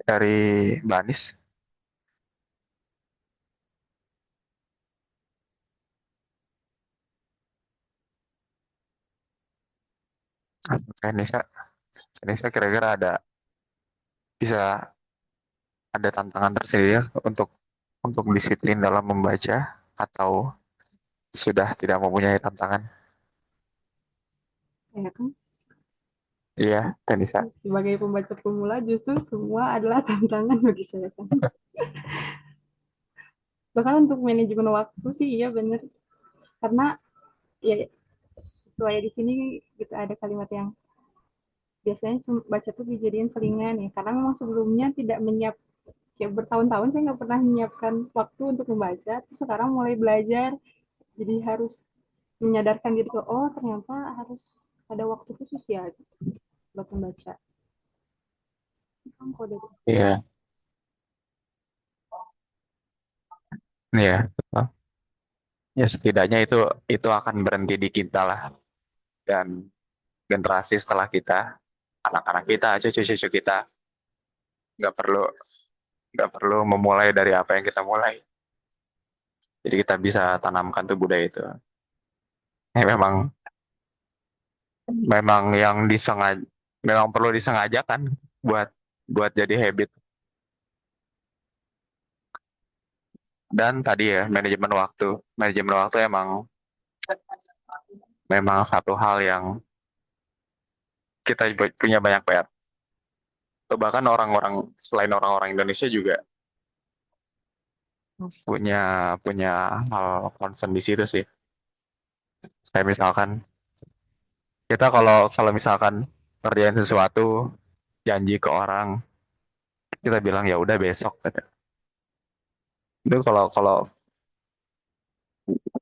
Dari Mbak Anis. Kanisa, Kanisa kira-kira bisa ada tantangan tersendiri ya untuk disiplin dalam membaca atau sudah tidak mempunyai tantangan? Ya kan? Iya, Kanisa. Sebagai pembaca pemula justru semua adalah tantangan bagi saya kan. Bahkan untuk manajemen waktu sih iya bener. Karena ya sesuai di sini gitu ada kalimat yang biasanya baca tuh dijadiin selingan ya. Karena memang sebelumnya tidak kayak bertahun-tahun saya nggak pernah menyiapkan waktu untuk membaca. Terus sekarang mulai belajar, jadi harus menyadarkan diri ke oh ternyata harus ada waktu khusus ya gitu, buat membaca. Kode. Iya, iya. Betul. Ya setidaknya itu akan berhenti di kita lah, dan generasi setelah kita, anak-anak kita, cucu-cucu kita nggak perlu nggak perlu memulai dari apa yang kita mulai. Jadi kita bisa tanamkan tuh budaya itu. Memang memang yang disengaja memang perlu disengajakan buat buat jadi habit. Dan tadi ya manajemen waktu emang memang satu hal yang kita punya banyak PR. Atau bahkan orang-orang selain orang-orang Indonesia juga punya punya hal concern di situ sih. Kayak misalkan kita kalau kalau misalkan kerjain sesuatu, janji ke orang, kita bilang ya udah besok gitu. Itu kalau kalau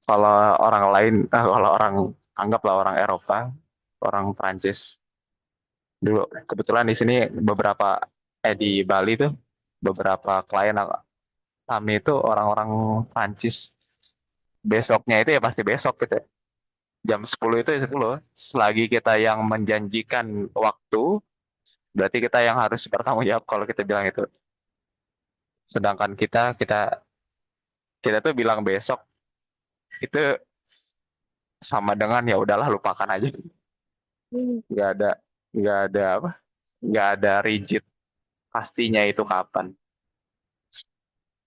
kalau orang lain, kalau orang anggaplah orang Eropa, orang Prancis dulu, kebetulan di sini beberapa di Bali tuh beberapa klien kami itu orang-orang Prancis. Besoknya itu ya pasti besok gitu. Jam 10 itu loh. Selagi kita yang menjanjikan waktu, berarti kita yang harus bertanggung jawab kalau kita bilang itu. Sedangkan kita kita tuh bilang besok itu sama dengan ya udahlah lupakan aja. Nggak ada nggak ada apa? Nggak ada rigid pastinya itu kapan.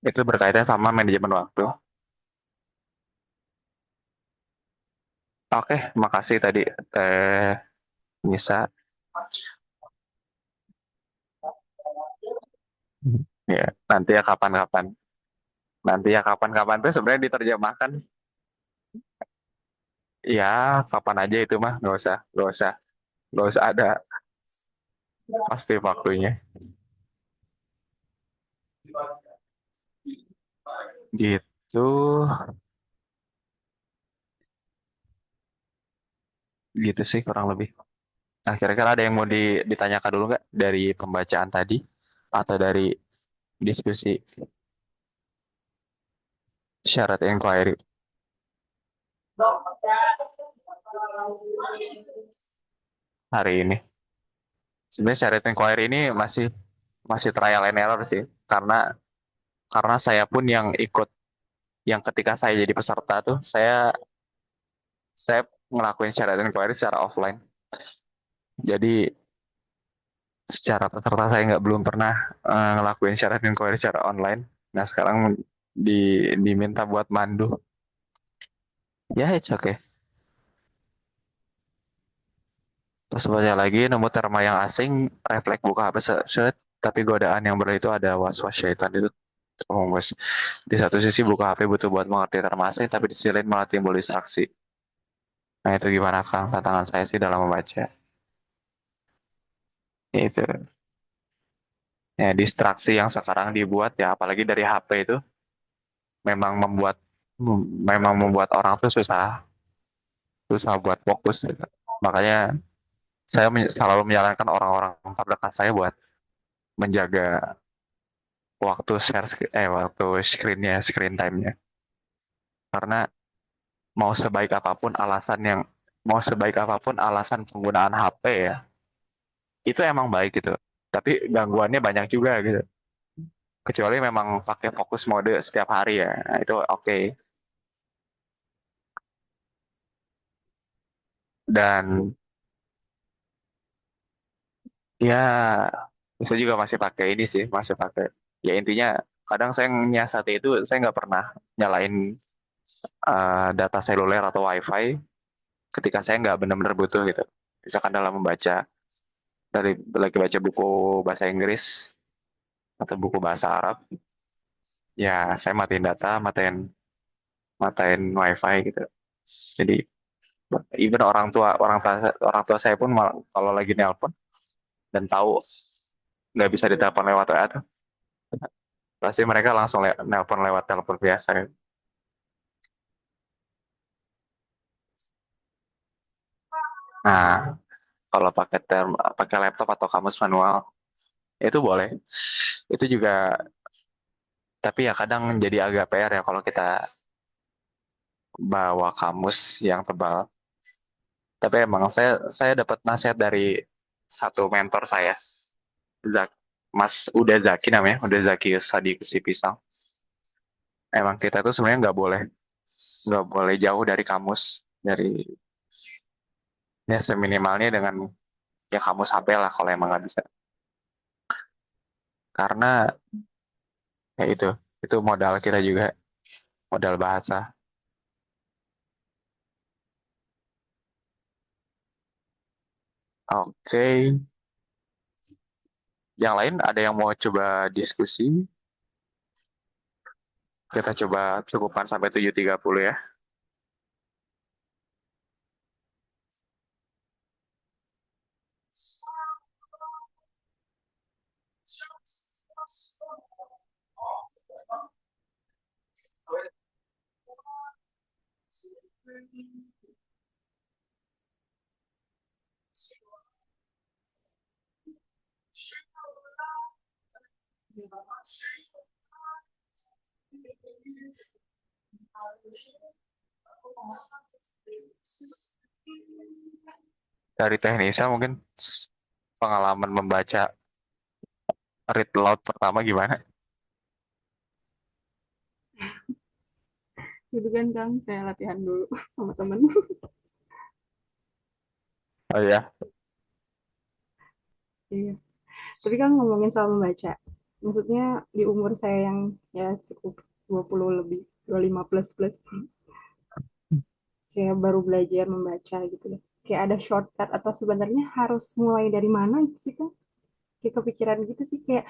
Itu berkaitan sama manajemen waktu. Oke, makasih tadi Teh Nisa. Ya, nanti ya kapan-kapan. Nanti ya kapan-kapan tuh sebenarnya diterjemahkan. Ya, kapan aja itu mah, nggak usah ada pasti waktunya. Gitu, gitu sih kurang lebih. Nah, kira-kira ada yang mau ditanyakan dulu nggak dari pembacaan tadi atau dari diskusi syarat inquiry hari ini? Sebenarnya syarat inquiry ini masih masih trial and error sih, karena saya pun yang ikut, yang ketika saya jadi peserta tuh saya ngelakuin syarat inquiry secara offline. Jadi secara peserta saya nggak belum pernah ngelakuin syarat inquiry secara online. Nah sekarang diminta buat mandu. Ya it's okay. Terus baca lagi, nemu terma yang asing, refleks buka HP set, tapi godaan yang berat itu ada was-was syaitan itu terhembus. Di satu sisi buka HP butuh buat mengerti terma asing, tapi di sisi lain malah timbul distraksi. Nah itu gimana Kang? Tantangan saya sih dalam membaca. Itu. Ya, distraksi yang sekarang dibuat ya, apalagi dari HP itu, memang membuat orang tuh susah susah buat fokus gitu. Makanya saya selalu menyarankan orang-orang terdekat saya buat menjaga waktu screen time-nya. Karena mau sebaik apapun alasan penggunaan HP ya, itu emang baik gitu. Tapi gangguannya banyak juga gitu. Kecuali memang pakai fokus mode setiap hari ya, nah, itu oke. Dan ya saya juga masih pakai ini sih, masih pakai. Ya intinya kadang saya nyiasati itu saya nggak pernah nyalain data seluler atau wifi ketika saya nggak benar-benar butuh gitu. Misalkan dalam membaca, lagi baca buku bahasa Inggris atau buku bahasa Arab, ya saya matiin data, matiin matiin wifi gitu. Jadi even orang tua saya pun kalau lagi nelpon dan tahu nggak bisa ditelepon lewat WA tuh, pasti mereka langsung nelpon lewat telepon biasa gitu. Nah, kalau pakai laptop atau kamus manual itu boleh. Itu juga, tapi ya kadang jadi agak PR ya kalau kita bawa kamus yang tebal. Tapi emang saya dapat nasihat dari satu mentor saya, Zak, Mas Uda Zaki namanya, Uda Zaki Sadi si Pisang. Emang kita tuh sebenarnya nggak boleh jauh dari kamus, dari ya seminimalnya dengan ya kamus HP lah kalau emang nggak bisa. Karena ya itu modal kita juga, modal bahasa. Oke, yang lain ada yang mau coba diskusi? Kita coba cukupkan sampai 7.30 ya. Dari teknisnya mungkin pengalaman membaca read aloud pertama gimana? Gitu kan Kang, saya latihan dulu sama temen. Oh ya, Iya. Tapi kan ngomongin soal membaca, maksudnya di umur saya yang ya cukup 20 lebih, 25 plus plus, kayak baru belajar membaca gitu ya. Kayak ada shortcut atau sebenarnya harus mulai dari mana gitu sih kan? Kayak kepikiran gitu sih, kayak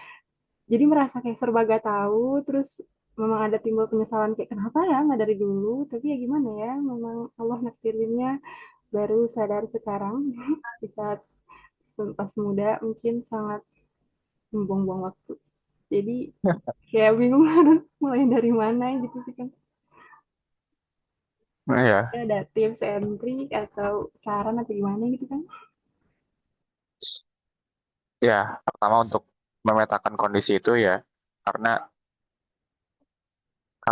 jadi merasa kayak serba gak tahu, terus memang ada timbul penyesalan kayak kenapa ya nggak dari dulu, tapi ya gimana ya, memang Allah nakdirinnya baru sadar sekarang di saat pas muda mungkin sangat membuang-buang waktu. Jadi kayak bingung harus mulai dari mana gitu sih kan. Nah, ya, Ada tips and trick atau saran atau gimana gitu kan. ya, pertama untuk memetakan kondisi itu ya, karena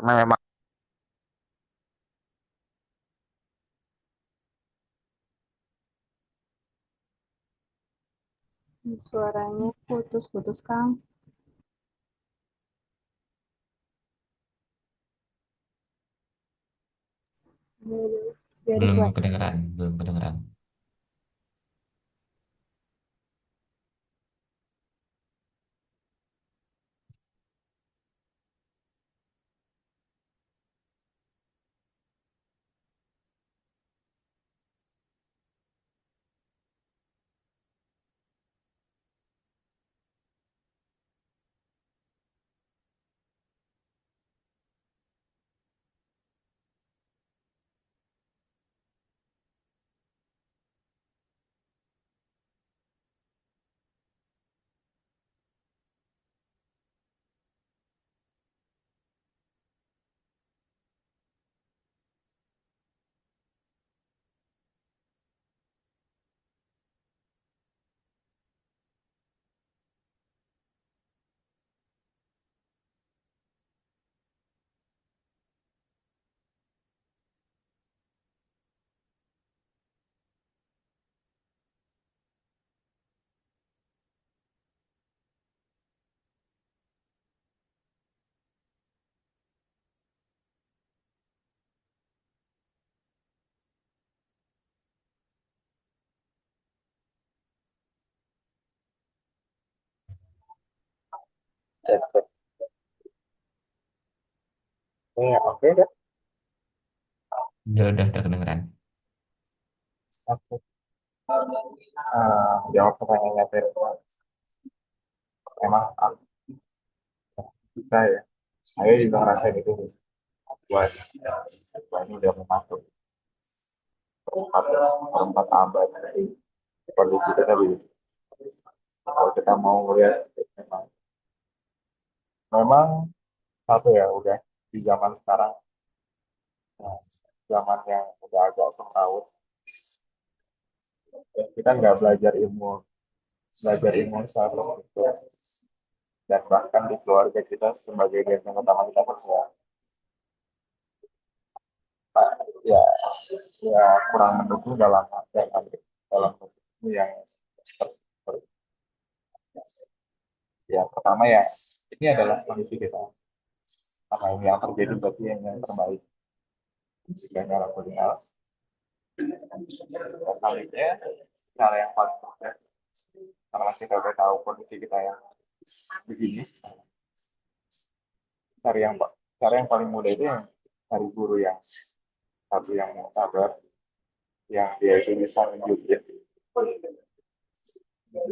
memang Suaranya putus-putus Kang. Dari Belum suara. kedengeran, belum kedengeran. oke deh. Udah kedengeran. Oke. Jawab pertanyaannya Fer. Emang kita ya, saya juga ngerasain itu buat ini udah masuk empat abad dari kondisi kita begitu. Kalau kita mau melihat memang, memang satu ya udah di zaman sekarang, nah, zaman yang udah agak semrawut, ya kita nggak belajar ilmu secara itu, dan bahkan di keluarga kita sebagai benteng utama kita berdua, ya ya kurang mendukung dalam bentuk yang seperti ya pertama ya ini adalah kondisi kita karena ini yang terjadi berarti yang terbaik jika nyala kuliner selanjutnya cara yang paling mudah karena kita udah tahu kondisi kita yang begini cari yang cara yang paling mudah itu yang cari guru yang satu yang sabar yang dia itu bisa nunjukin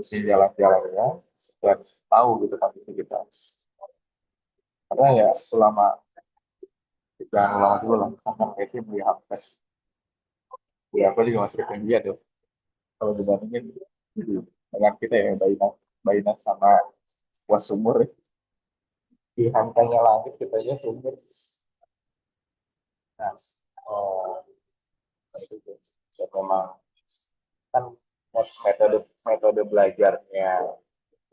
si jalan-jalannya dan tahu gitu kondisi kita karena ya selama jangan lama dulu lah akan kayak melihat tes ya aku juga masih ketinggian tuh kalau dibandingin dengan kita ya Bainas sama was sumur ya. Di hantainya langit kita aja sumur nah oh, itu tuh dan memang kan metode metode belajarnya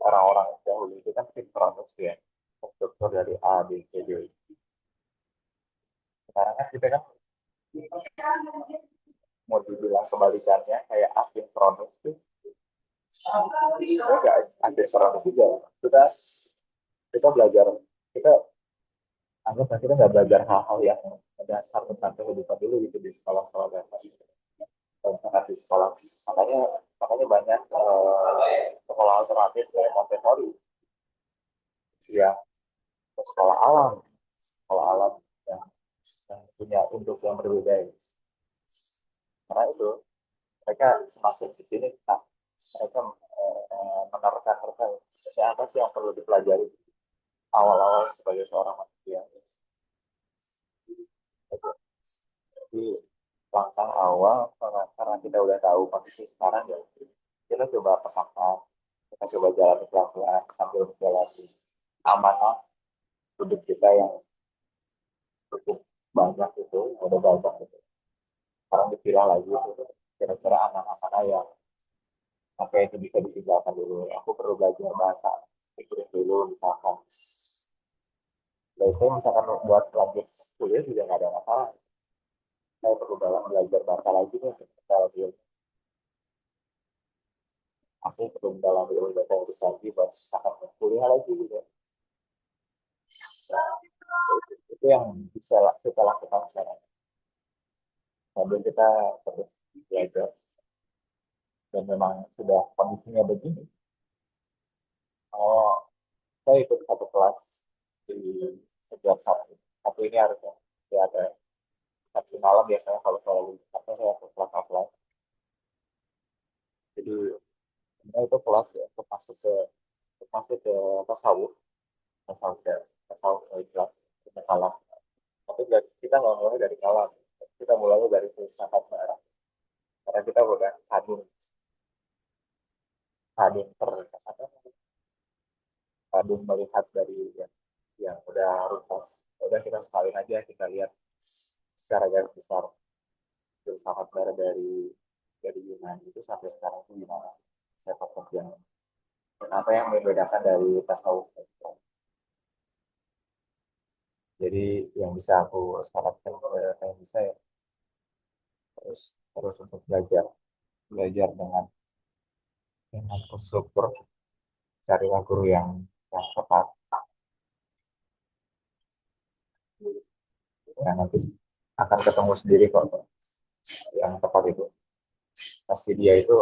orang-orang dahulu itu kan sinkronus ya struktur dari A B C D sekarang kan kita kan mau dibilang kebalikannya kayak asinkronus tuh enggak asinkronus juga kita kita belajar kita anggap kita nggak belajar hal-hal yang mendasar tentang kehidupan dulu gitu di sekolah-sekolah dasar di sekolah makanya makanya banyak sekolah alternatif kayak Montessori yang sekolah alam yang punya induk yang berbeda ya. Karena itu mereka semakin di sini nah, mereka menerka-nerka apa sih yang perlu dipelajari awal-awal sebagai seorang manusia. Jadi langkah awal karena kita udah tahu kondisi sekarang ya kita coba petakan, kita coba jalan pelan-pelan sambil menjalani amanah hidup kita yang cukup banyak itu, udah banyak gitu. Sekarang dipilah lagi itu, kira-kira amanah-amanah yang apa itu bisa ditinggalkan dulu. Aku perlu belajar bahasa, pikirin dulu misalkan. Dan saya misalkan buat lanjut kuliah juga nggak ada masalah. Saya perlu belajar bahasa lagi nih, kalau dia aku perlu mendalami ilmu bahasa Inggris lagi buat misalkan kuliah lagi gitu. Nah, itu yang bisa kita lakukan sekarang. Sambil kita terus belajar dan memang sudah kondisinya begini. Oh, saya ikut satu kelas di setiap Sabtu. Sabtu ini harusnya ya ada Sabtu malam biasanya kalau saya lulus atau saya ke kelas offline. Jadi ini itu kelas ya, untuk masuk ke tasawuf, tasawuf ya, tasawuf Islam, kita kalah. Tapi kita nggak mulai dari kalam, kita mulai dari filsafat barat. Karena kita udah kadung kadung kadung melihat dari yang udah rusak. Udah kita sekalian aja kita lihat secara garis besar filsafat barat dari Yunani itu sampai sekarang itu gimana sih? Saya yang apa yang membedakan dari tasawuf Islam. Jadi yang bisa aku sarankan kepada yang bisa ya terus terus untuk belajar dengan bersyukur, carilah guru yang tepat, yang nanti akan ketemu sendiri kok yang tepat itu. Pasti dia itu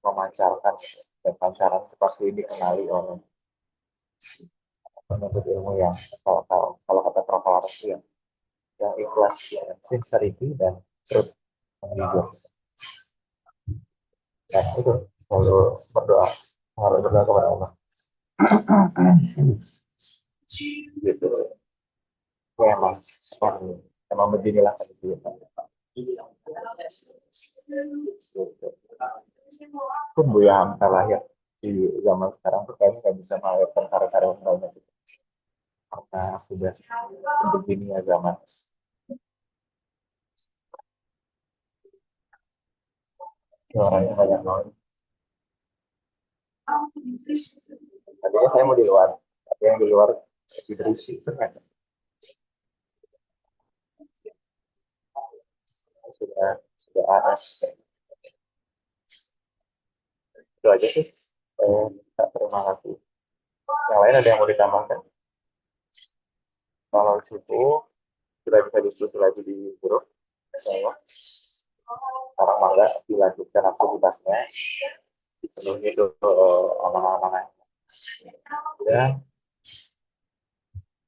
memancarkan dan pancaran itu pasti dikenali oleh penuntut ilmu yang kalau kata Prof. itu yang ikhlas, yang sincerity dan truth menjujur. Dan itu selalu berdoa, selalu berdoa kepada Allah. Gitu. Ya, emang beginilah kondisi. Pun Buya Hamka lahir di zaman sekarang tuh kayaknya nggak bisa melahirkan karya-karya yang banyak gitu. Karena sudah begini ya zaman. Suaranya banyak banget. Tadinya saya mau di luar, tapi yang di luar lebih berisi itu kan. Sudah AS. Itu aja sih. Terima kasih. Yang lain ada yang mau ditambahkan? Kalau itu kita bisa diskusi lagi di grup. Sekarang malah dilanjutkan aktivitasnya. Dipenuhi dulu amanah-amanah.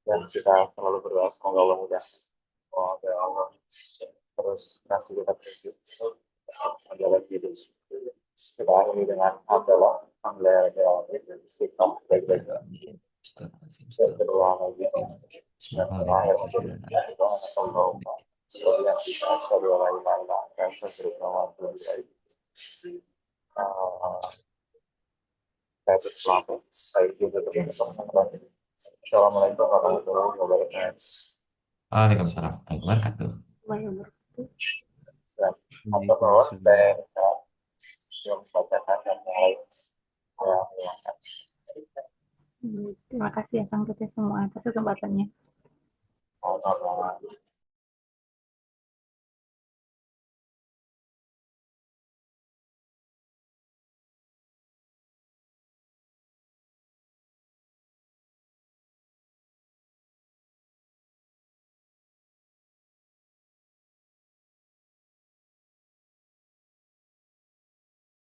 Dan kita selalu berdoa semoga Allah mudah. Semoga Allah terus kasih kita petunjuk menjalan hidup. Kita akhiri dengan adalah alhamdulillah istiqomah baik-baik. Dan kedua lagi dan terakhir yang kita asyhadu alla ilaha illa anta astaghfiruka wa atubu ilaik. Saya selamat. Saya juga teman-teman. Assalamualaikum warahmatullahi wabarakatuh. Waalaikumsalam warahmatullahi wabarakatuh. Dan atur nuhun dan yang bacakan yang lain. Terima kasih ya Kang Tete semua atas kesempatannya. Selamat malam.